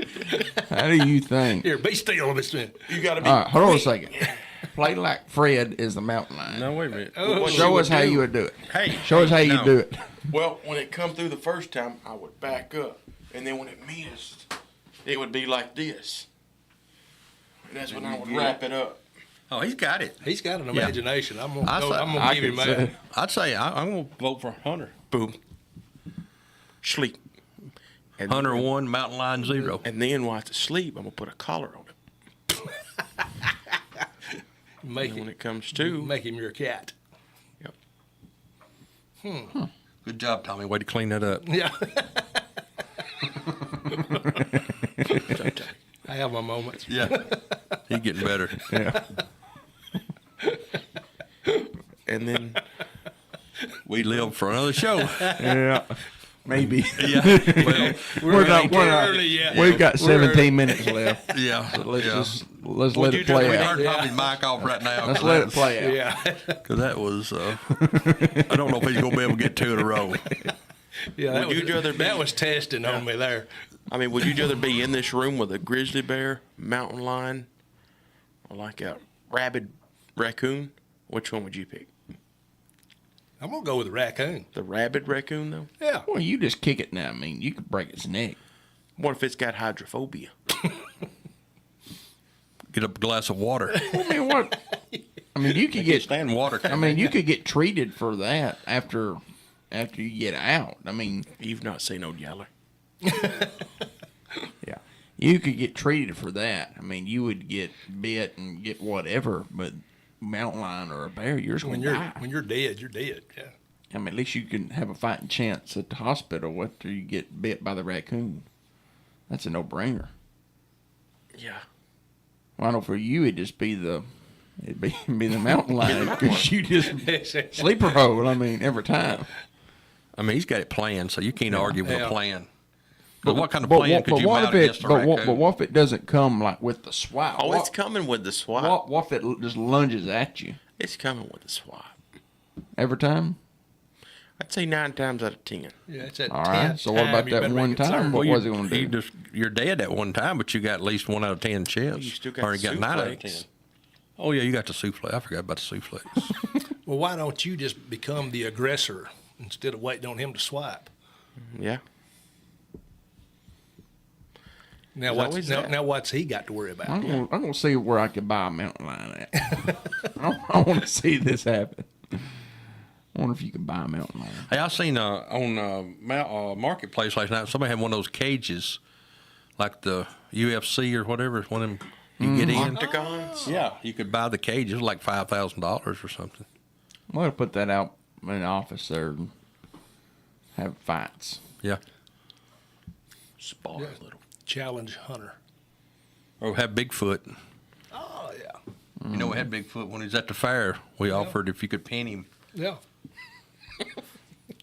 think? Here, be still, be still. You got to be. All right, hold on a second. Play like Fred is the mountain lion. No, wait a minute. What Show you us would how do- you would do it. Hey, Show us how you no. do it. Well, when it come through the first time, I would back up, and then when it missed, it would be like this, and that's when I would wrap it up. Oh, he's got it. He's got an imagination. I'm gonna, I go, say- I'm I gonna give him could that. say- I'd say I'm going to vote for Hunter. Boom. Sleep. And Hunter 1, Mountain Lion 0. And then while it's asleep, I'm gonna put a collar on it. Make And when him, it comes to, make him your cat. yep. Good job, Tommy. Way to clean that up. Yeah. I have my moments. Yeah. He's getting better. Yeah. And then We live for another show. Yeah. Maybe. Yeah. Well, We're not. early yet. We've got 17 minutes left. yeah. So let's yeah. just let Would it you play do- out. Turn Tommy's mic off right now. Let's let it play out. Yeah. Because that was, I don't know if he's going to be able to get 2 in a row. Yeah. That Would you was, rather be- that was testing on me there. I mean, would you rather be in this room with a grizzly bear, mountain lion, or like a rabid raccoon? Which one would you pick? I'm gonna go with the raccoon. The rabid raccoon, though? Yeah. Well, you just kick it now. I mean, you could break its neck. What if it's got hydrophobia? Get a glass of water. I mean, what? mean, you could Can't get. stand water. I mean, you could get treated for that after you get out. I mean, You've not seen old Yeller. yeah, you could get treated for that. I mean, you would get bit and get whatever, but mountain lion or a bear, you're just going to die. When you're dead, you're dead. Yeah. I mean, at least you can have a fighting chance at the hospital after you get bit by the raccoon. That's a no-brainer. Yeah. Well, I know for you, it'd just be the mountain lion because you just sleeper hole. I mean, every time. I mean, he's got it planned, so you can't argue with Yeah. a plan. But what kind of plan could you what mount if against a but raccoon? what if it doesn't come like with the swat? Oh, what, it's coming with the swap. what if it just lunges at you It's coming with the swap. every time? I'd say 9 times out of 10. Yeah, it's that All right. So what about that one time? What was it going to do? You're dead at one time, but you got at least 1 out of 10 chance. You still got or you got 9 out of suplex. 10. Oh yeah, you got the souffle. I forgot about the souffle. Well, why don't you just become the aggressor instead of waiting on him to swipe? Yeah. Now There's always that. now what's he got to worry about? I'm gonna see where I could buy a mountain lion at. I want to see this happen. I wonder if you can buy a mountain lion. Hey, I seen on Marketplace last night, somebody had one of those cages, like the UFC or whatever. One of them you get in. Octagons? Yeah, you could buy the cage. It was like $5,000 or something. We'll put that out in the office there and have fights. Yeah. Spar Yeah. a little. Challenge hunter. Or have Bigfoot. Oh yeah, You know, we had Bigfoot when he was at the fair. We offered if you could pin him. yeah.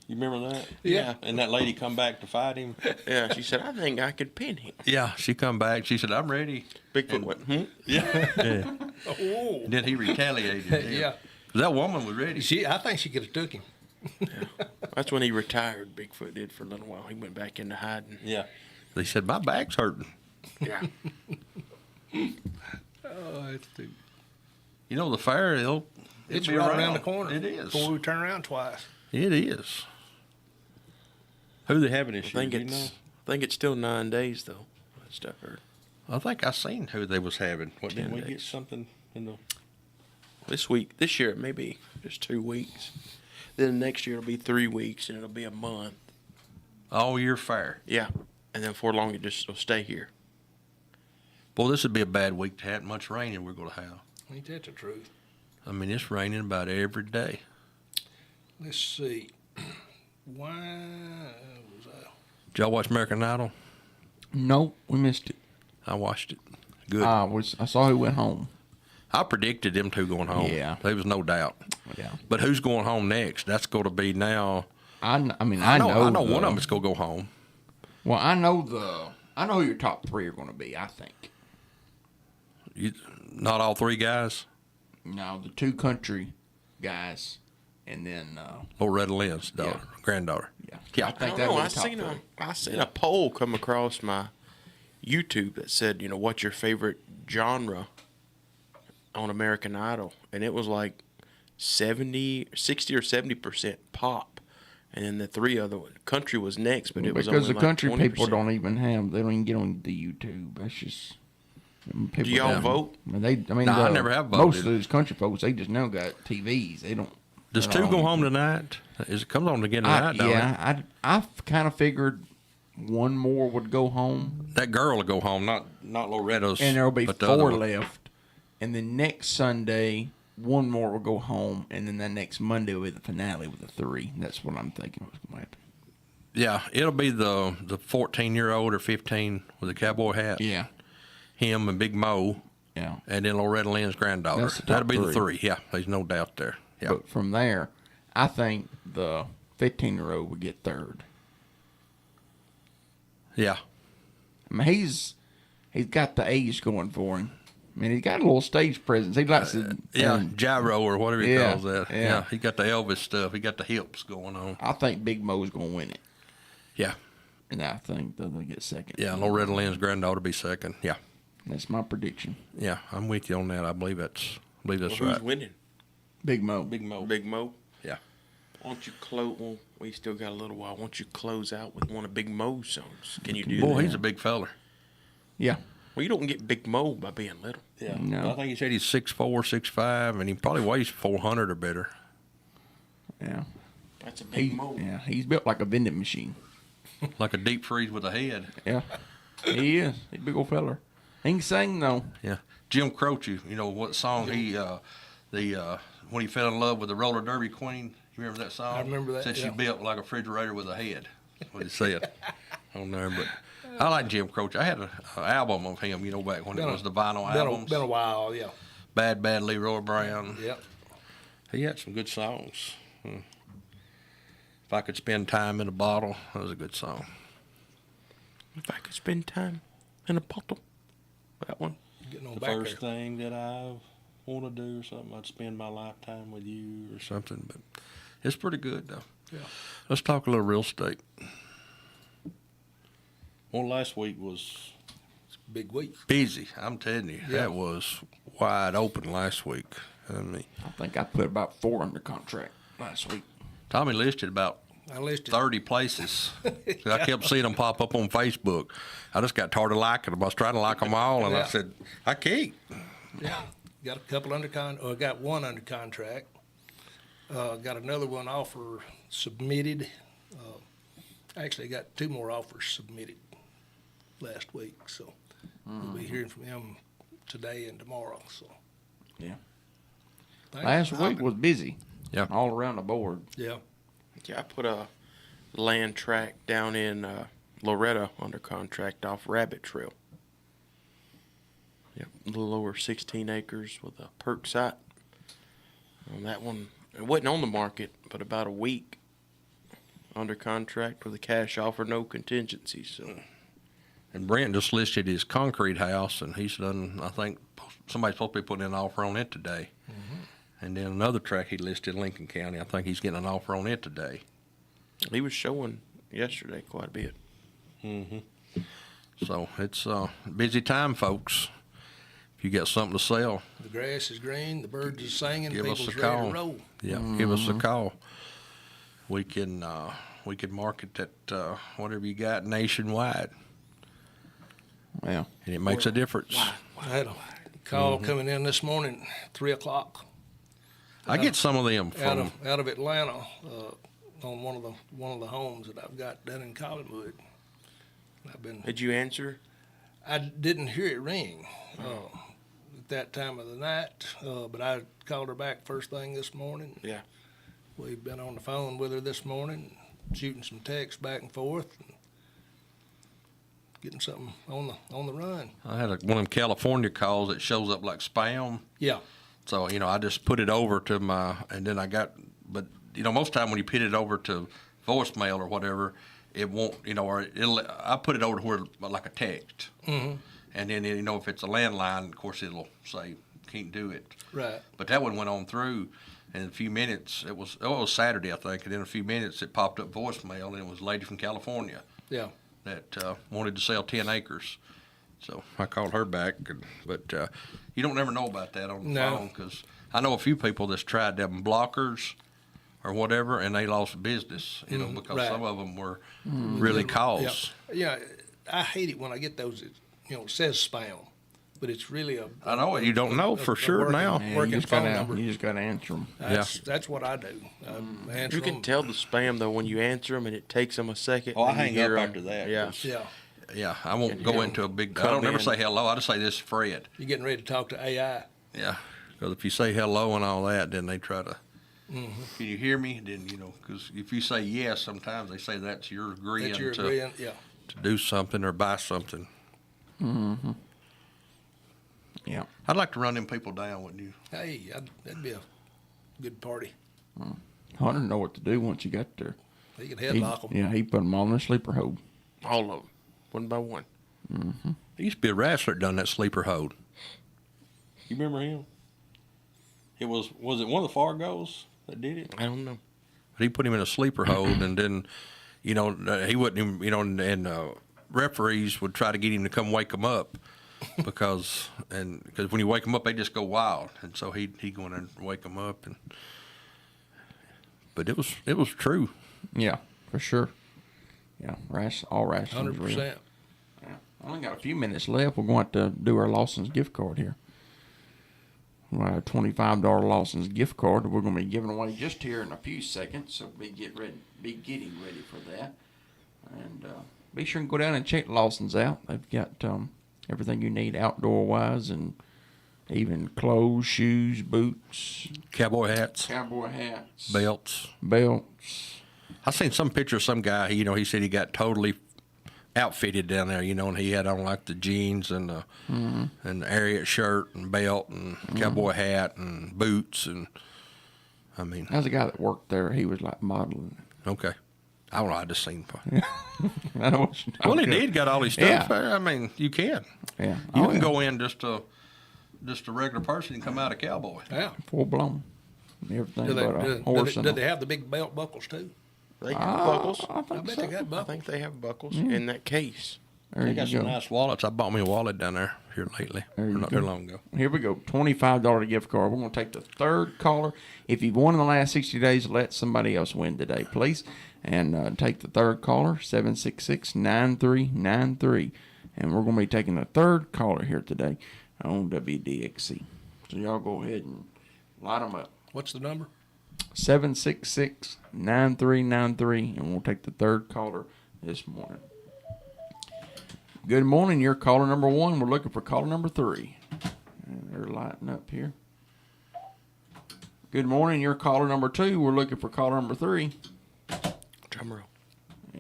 You remember that? Yeah. And that lady come back to fight him. Yeah, she said, I think I could pin him. Yeah, she come back. She said, "I'm ready." Bigfoot went, Yeah. yeah. Oh, And then he retaliated. yeah. That woman was ready. I think she could have took him. That's when he retired, Bigfoot did, for a little while. He went back into hiding. Yeah. They said, "My back's hurting." Yeah. Oh, it's too. You know, the fair, It's be right around the corner. It is. Before we turn around twice. It is. Who they having this I year? think do you know? I think it's still 9 days, though. That stuff hurt. I think I seen who they was having. What, 10 didn't we get days. something in the... This year, it may be just 2 weeks. Then next year, it'll be 3 weeks, and it'll be a month. All year fair. Yeah. And then for long, it'll stay here. Boy, this would be a bad week to have much raining we're going to have. Ain't that the truth? I mean, it's raining about every day. Let's see. Why was I? Did y'all watch American Idol? Nope, we missed it. I watched it. Good. I saw who went home. I predicted them two going home. Yeah. There was no doubt. Yeah. But who's going home next? That's going to be now. I know I know one of them is going to go home. Well, I know who your top 3 are going to be. I think. Not all 3 guys? No, the 2 country guys, and then Loretta Lynn's daughter, granddaughter. yeah, I I think don't that know. was the top 3. I seen a poll come across my YouTube that said, what's your favorite genre on American Idol? And it was like 60 or 70% pop. And then the 3 other one, country was next, but it was Because only the like country 20%. people they don't even get on the YouTube. That's just. People Do y'all don't- vote? I mean, I never have Most voted. of those country folks, they just now got TVs. They don't. Does they're 2 not go on home YouTube. tonight? It comes on again tonight, don't it? Yeah, I kind of figured one more would go home, That girl will go home, not Loretta's. and there'll be but the other 4 one. left. And then next Sunday, one more will go home, and then the next Monday will be the finale with the 3. That's what I'm thinking was going to happen. Yeah, it'll be the 14-year-old or 15 with a cowboy hat. Yeah, Him and Big Mo, yeah. and then Loretta Lynn's granddaughter. That's the top That'll be the 3. 3. Yeah, there's no doubt there. Yeah. But from there, I think the 15-year-old would get 3rd. Yeah. I mean, he's got the age going for him. I mean, he's got a little stage presence. He likes to. Yeah, gyro or whatever he Yeah, calls that. yeah. He got the Elvis stuff. He got the hips going on. I think Big Mo's going to win it, Yeah. and I think they'll get 2nd. Yeah, Loretta Lynn's granddaughter be 2nd. Yeah. That's my prediction. Yeah, I'm with you on that. I believe that's Well, right. who's winning? Big Mo. Big Mo. Big Mo? Yeah. Why don't you close? Well, we still got a little while. Why don't you close out with one of Big Mo's songs? Can you do Boy, that? he's a big feller. Yeah. Well, you don't get big mold by being little. Yeah. No. I think he said he's 6'4", 6'5", and he probably weighs 400 or better. Yeah. That's a big mold. Yeah, he's built like a vending machine. Like a deep freeze with a head. Yeah, he is. He's a big old feller. He can sing though. Yeah. Jim Croce, you know what song he when he fell in love with the roller derby queen, you remember that song? I remember that, Said she yeah. built like a refrigerator with a head. That's what he said on there. But I like Jim Croce. I had an album of him, you know, back when it was the vinyl albums. Been a while, yeah. Bad Leroy Brown. Yep. He had some good songs. If I Could Spend Time in a Bottle, that was a good song. If I could spend time in a bottle. That one. Getting on The back first there. thing that I want to do or something, I'd spend my lifetime with you or something. But it's pretty good, though. Yeah. Let's talk a little real estate. Well, last week was Big week. busy. I'm telling you, Yeah. that was wide open last week. I mean, I think I put about 4 under contract last week. Tommy listed about I listed 30 places. I kept seeing them pop up on Facebook. I just got tired of liking them. I was trying to like them all, and I Yeah. said, I can't. Yeah, got a couple got one under contract. Got another one offer submitted. Actually, got 2 more offers submitted last week, so we'll be hearing from them today and tomorrow. So Yeah. Thanks Last for week hopping. was busy. Yeah. All around the board. Yeah, Yeah, I put a land tract down in Loretta under contract off Rabbit Trail. Yep, a little over 16 acres with a perk site. On that one, it wasn't on the market, but about a week under contract with a cash offer, no contingencies. So And Brent just listed his concrete house, and he's done, I think, somebody's supposed to be putting an offer on it today. And then another tract he listed in Lincoln County, I think he's getting an offer on it today. he was showing yesterday quite a bit. So it's a busy time, folks. If you got something to sell, the grass is green, the birds are singing, give us people's a ready call. to roll. Yeah, give us a call. We can market that whatever you got nationwide, Yeah. and it makes a difference. I had a call coming in this morning, 3:00. I get some of them from out of Atlanta on one of the homes that I've got down in Collinwood. Did you answer? I didn't hear it ring at that time of the night, but I called her back first thing this morning. Yeah. We've been on the phone with her this morning, shooting some texts back and forth, and getting something on the run. I had one of them California calls that shows up like spam. Yeah, So, you know, I just put it over to and then but, you know, most time when you put it over to voicemail or whatever, it won't, you know, or I put it over to where, like a text. And then, you know, if it's a landline, of course, it'll say, can't do it. right. But that one went on through, and in a few minutes, it was Saturday, I think, and in a few minutes it popped up voicemail, and it was a lady from California Yeah, that wanted to sell 10 acres. So I called her back, but you don't never know about that on the No. phone, because I know a few people that's tried them blockers or whatever, and they lost business, you know, because right. some of them were really calls. Yeah, I hate it when I get those. It says spam, but it's really a. I know, you don't know for sure working- now. Yeah, Working you just phone gotta, number. you just gotta answer them. That's what I do. I answer You can them. tell the spam though when you answer them, and it takes them a second. Oh, I and you hang hear up 'em. after that, Yeah. 'cause- Yeah, Yeah, I won't go you into a big. I come don't never in. say hello. I just say this is Fred. you're getting ready to talk to AI. Yeah, because if you say hello and all that, then they try to. Can you hear me? Then you know, because if you say yes, sometimes they say that's your agreeing That you're to agreeing. Yeah, do something or buy something. Yeah. I'd like to run them people down, wouldn't you? hey, that'd be a good party. Hunter know what to do once you got there. You could He, headlock them. yeah, he put them all in a sleeper hold. All of them, one by one. There used to be a wrestler that done that sleeper hold. You remember him? It was it one of the Fargos that did it? I don't know. But he put him in a sleeper hold, and then, you know, he wouldn't even, you know, and referees would try to get him to come wake him up because when you wake them up, they just go wild, and so he'd go in and wake them up, but it was true. Yeah, for sure. Yeah, all wrestling's real. 100%. Only got a few minutes left. We're going to do our Lawson's gift card here. We'll have a $25 Lawson's gift card that we're going to be giving away just here in a few seconds. So be getting ready for that. And be sure and go down and check Lawson's out. They've got everything you need outdoor wise, and even clothes, shoes, boots, Cowboy hats, belts. I seen some picture of some guy. He said he got totally outfitted down there. And he had on like the jeans and the and the Ariat shirt and belt and cowboy hat and boots and. I mean, there's a guy that worked there. He was like modeling. Okay. I don't know. I just seen. I know what you're talking Well, he did got all his stuff. Yeah. I mean, you can. Yeah. You can go in just a regular person and come out a cowboy. Yeah. Full blown. Everything but a horse. Do they have the big belt buckles too? They have buckles. I I think bet so. they got I buckles. think they have buckles in that case. There They you got go. some nice wallets. I bought me a wallet down there here lately. There you Not go. too long ago. Here we go. $25 gift card. We're going to take the third caller. If you've won in the last 60 days, let somebody else win today, please. And take the third caller, 766-9393. And we're going to be taking the third caller here today on WDXE. So y'all go ahead and light them up. What's the number? 766-9393. And we'll take the third caller this morning. Good morning. You're caller number 1. We're looking for caller number 3. And they're lighting up here. Good morning. You're caller number 2. We're looking for caller number 3. Drum roll.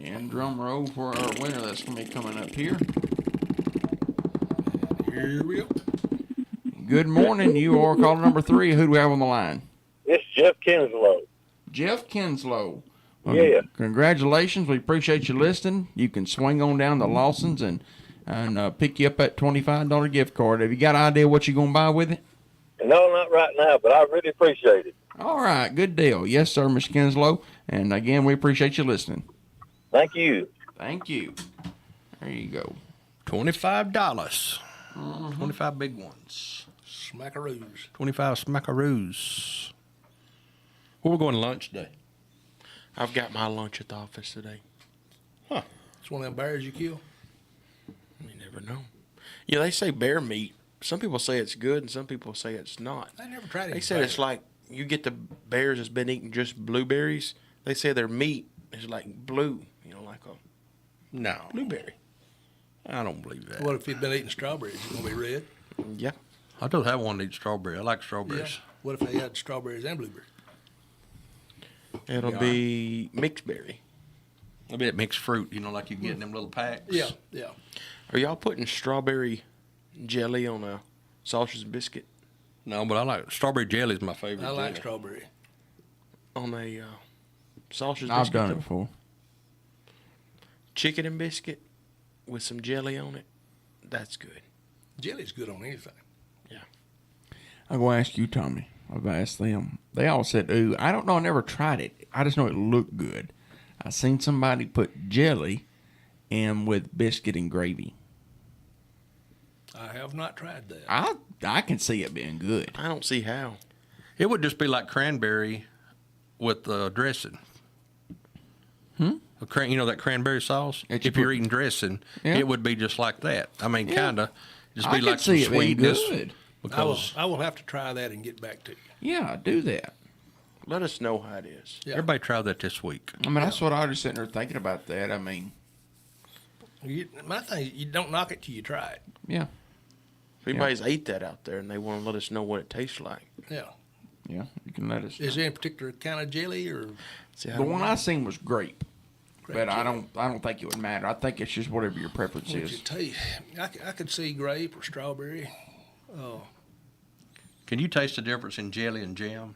And drum roll for our winner that's going to be coming up here. Here we go. Good morning. You are caller number 3. Who do we have on the line? It's Jeff Kinslow. Jeff Kinslow. Well, Yeah. Congratulations. We appreciate you listening. You can swing on down to Lawson's and pick you up that $25 gift card. Have you got an idea what you're going to buy with it? No, not right now, but I really appreciate it. All right. Good deal. Yes, sir, Mr. Kinslow. And again, we appreciate you listening. Thank you. Thank you. There you go. $25. 25 big ones. Smackaroos. 25 smackaroos. Where we going to lunch today? I've got my lunch at the office today. It's one of them bears you kill. You never know. Yeah, they say bear meat. Some people say it's good, and some people say it's not. I never tried it. They said it's like you get the bears that's been eating just blueberries. They say their meat is like blue, like a No. blueberry. I don't believe that. What if you'd been eating strawberries? It's gonna be red. Yeah. I don't have one to eat strawberry. I like strawberries. Yeah. What if they had strawberries and blueberries? It'll be mixed berry. Maybe it mixed fruit, like you get in them little packs. Yeah, yeah. Are y'all putting strawberry jelly on a sausage and biscuit? No, but I like strawberry jelly is my favorite. I like jelly. strawberry. On a sausage I've biscuit? done it before. Chicken and biscuit with some jelly on it. That's good. Jelly's good on anything. I'm going to ask you, Tommy. I've asked them. They all said, ooh, I don't know. I never tried it. I just know it looked good. I seen somebody put jelly in with biscuit and gravy. I have not tried that. I can see it being good. I don't see how. It would just be like cranberry with dressing. That cranberry sauce. That you If you're put- eating dressing, Yeah. it would be just like that. I mean, Yeah. kind of. Just I be can like some see it being sweetness. good. Because I will have to try that and get back to you. Yeah, do that. Let us know how it is. Yeah. everybody tried that this week. I mean, that's what I was sitting there thinking about that. I mean, My thing, you don't knock it till you try it. yeah, If anybody's ate that out there and they want to let us know what it tastes like. Yeah. yeah, you can let us know. Is there any particular kind of jelly or See, The one I seen was grape, grape but I jelly? don't think it would matter. I think it's just whatever your preference What's your is. taste? I could see grape or strawberry. Can you taste the difference in jelly and jam?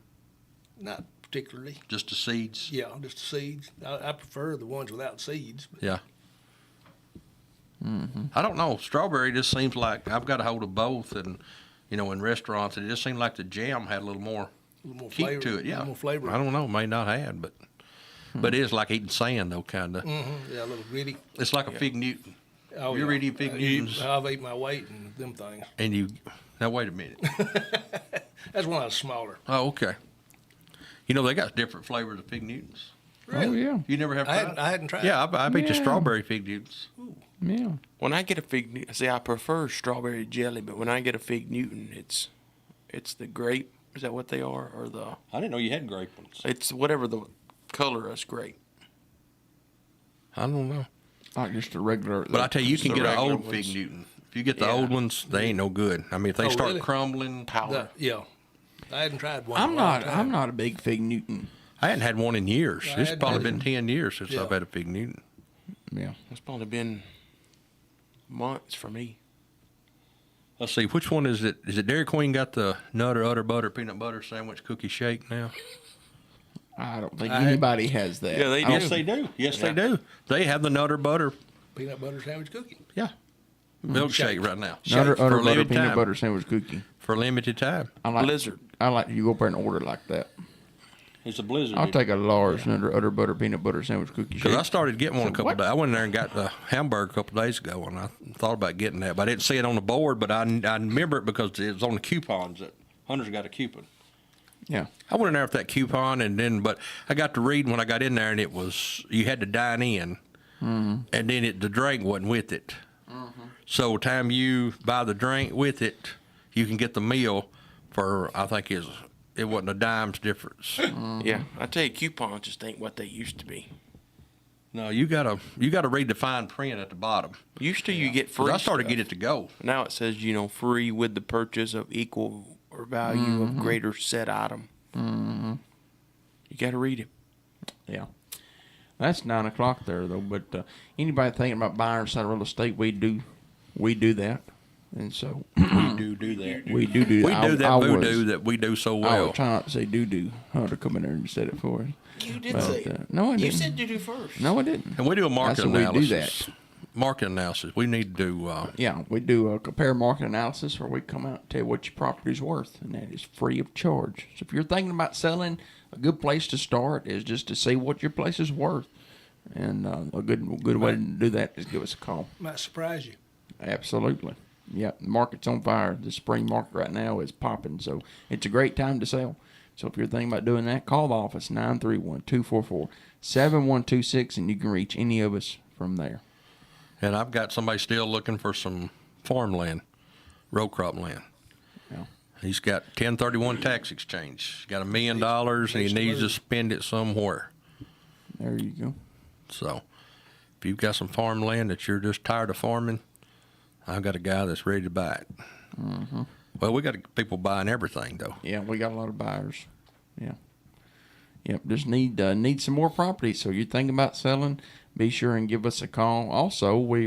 Not particularly. Just the seeds? Yeah, just the seeds. I prefer the ones without seeds. But Yeah. I don't know. Strawberry just seems like I've got a hold of both, and in restaurants, it just seemed like the jam had a little more a little more kick flavor. to it. A Yeah, little more flavor. I don't know. May not have, but it is like eating sand though, kind of. Yeah, a little gritty. It's like a fig Newton, Oh, You ever eat Fig Newtons? I've ate my weight in them things. and you. Now wait a minute. That's when I was smaller. Oh, okay. They got different flavors of Fig Newtons. Oh yeah, You never have tried? I hadn't tried. Yeah, I beat the Yeah. strawberry fig Newtons. yeah. When I get a fig, see, I prefer strawberry jelly, but when I get a fig Newton, it's the grape. Is that what they are, or the? I didn't know you had grape ones. It's whatever the color is grape. I don't know. Not just a regular. But I tell you, you can the get an regular old ones. fig Newton. If you get the Yeah. old ones, they ain't no good. I mean, if they Oh, start really? crumbling, Powder. Yeah. I hadn't tried one. I'm in a long not. time. I'm not a big Fig Newton. I hadn't had one in years. I It's hadn't probably either. been 10 years since Yeah. I've had a fig Newton. Yeah. It's probably been months for me. Let's see, which one is it? Is it Dairy Queen got the Nutter Udder Butter peanut butter sandwich cookie shake now? I don't think I- anybody has that. Yeah, they I don't- Yes, they do. Yes, Yeah. they do. They have the Nutter Butter, Peanut butter sandwich cookie. yeah, milkshake right now. Nutter, For Udder a butter limited peanut time. butter sandwich cookie. For a limited time. I like Blizzard. I like you go up there and order it like that. It's a blizzard. I'll take a large Nutter Udder butter peanut butter sandwich cookie. Because I shake. started getting one a couple What? days. I went in there and got the hamburger a couple days ago, and I thought about getting that, but I didn't see it on the board. But I remember it because it was on the coupons that Hunter's got a coupon. Yeah. I went in there with that coupon, but I got to reading when I got in there, and it was you had to dine in, and then the drink wasn't with it. So time you buy the drink with it, you can get the meal for I think it wasn't a dime's difference. Yeah, I tell you, coupons just ain't what they used to be. No, you gotta read the fine print at the bottom. Used to you get 'Cause free. I started stuff. getting it to go. Now it says free with the purchase of equal or value of greater said item. Mm-hmm. You got to read it. Yeah. That's 9 o'clock there though. But anybody thinking about buying or selling real estate, we do that, and so We do that. we do We that. do that I voodoo was, that we do so I well. was trying not to say doo. Hunter come in there and said it for us. You did But, say it. no, I didn't. You said to do first. No, I didn't. And we do a market I said we do analysis. Market analysis. We need to do. Yeah, we do a compare market analysis where we come out and tell you what your property's worth, and that is free of charge. So if you're thinking about selling, a good place to start is just to see what your place is worth, and a good way to do that is give us a call. Might surprise you. Absolutely. Yeah, the market's on fire. The spring market right now is popping, so it's a great time to sell. So if you're thinking about doing that, call the office 931-244-7126, and you can reach any of us from there. And I've got somebody still looking for some farmland, row crop land. Yeah. He's got 1031 tax exchange. He's got $1 million and he needs to spend it somewhere. There you go. So if you've got some farmland that you're just tired of farming, I've got a guy that's ready to buy it. Mm-hmm. Well, we got people buying everything though. Yeah, we got a lot of buyers. Yeah. Yep, just need some more property. So you're thinking about selling, be sure and give us a call. Also, we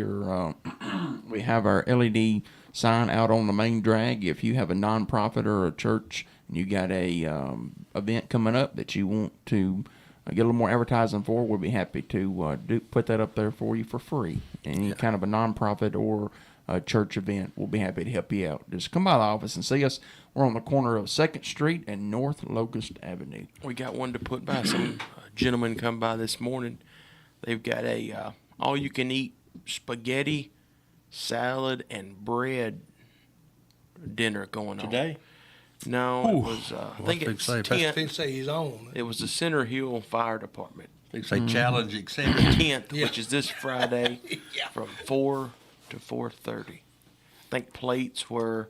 have our LED sign out on the main drag. If you have a nonprofit or a church and you got a event coming up that you want to get a little more advertising for, we'll be happy to put that up there for you for free. Any kind of a nonprofit or a church event, we'll be happy to help you out. Just come by the office and see us. We're on the corner of 2nd Street and North Locust Avenue. We got one to put by. Some gentleman come by this morning. They've got a all-you-can-eat spaghetti, salad, and bread dinner going on. Today? No, Ooh. it was. I think big it's save. I 10th. didn't say he's on. It was the Center Hill Fire Department. They say challenge accepted. 10th, Yeah. which is this Friday, Yeah. from 4 to 4:30. I think plates were.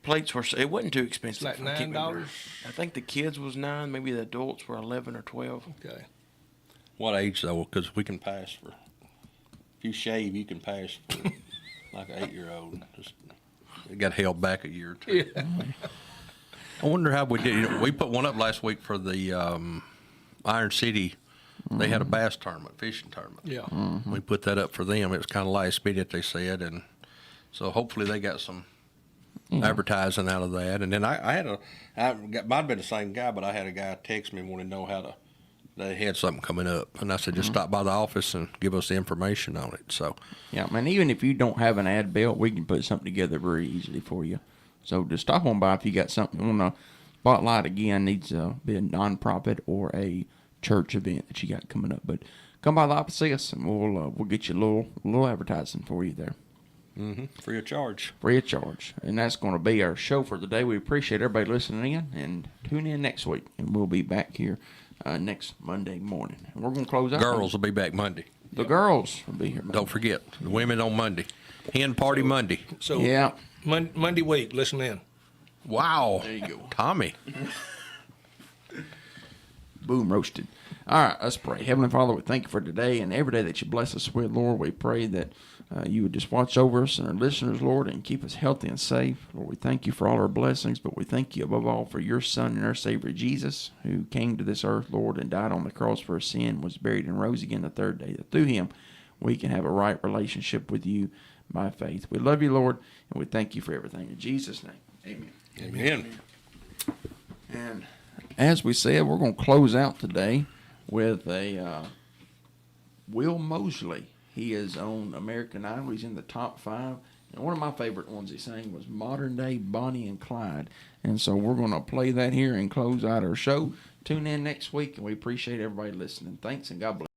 It wasn't too expensive. It's like I can't remember. $9. I think the kids was 9. Maybe the adults were 11 or 12. Okay. What age though? Because we can pass for. If you shave, you can pass for like an 8-year-old. Just it got held back a year or two. Yeah. I wonder how we did. You know, we put one up last week for the Iron City. They had a bass tournament, fishing tournament. Yeah. We put that up for them. It was kind of last minute, they said, and so hopefully they got some advertising out of that. And then might have been the same guy, but I had a guy text me wanting to know how to. They had something coming up, and I said just stop by the office and give us the information on it. So Yeah, man, even if you don't have an ad built, we can put something together very easily for you. So just stop on by if you got something you want to spotlight again, needs to be a nonprofit or a church event that you got coming up. But come by the office, see us, and we'll get you a little advertising for you there. free of charge. Free of charge. And that's going to be our show for the day. We appreciate everybody listening in, and tune in next week. And we'll be back here next Monday morning. And we're going to close out. Girls will be back Monday. The girls will be here Monday. Don't forget, the women on Monday. Hen party Monday. So Yeah. Monday week, listen in. Wow. There you go. Tommy. Boom, roasted. All right, let's pray. Heavenly Father, we thank you for today and every day that you bless us with, Lord. We pray that you would just watch over us and our listeners, Lord, and keep us healthy and safe. Lord, we thank you for all our blessings, but we thank you above all for your Son and our Savior, Jesus, who came to this earth, Lord, and died on the cross for our sin, was buried and rose again the third day, that through him we can have a right relationship with you by faith. We love you, Lord, and we thank you for everything. In Jesus' name, amen. Amen. And as we said, we're going to close out today with a Will Mosley. He is on American Idol. He's in the top 5. And one of my favorite ones he sang was Modern Day Bonnie and Clyde. And so we're going to play that here and close out our show. Tune in next week, and we appreciate everybody listening. Thanks, and God bless.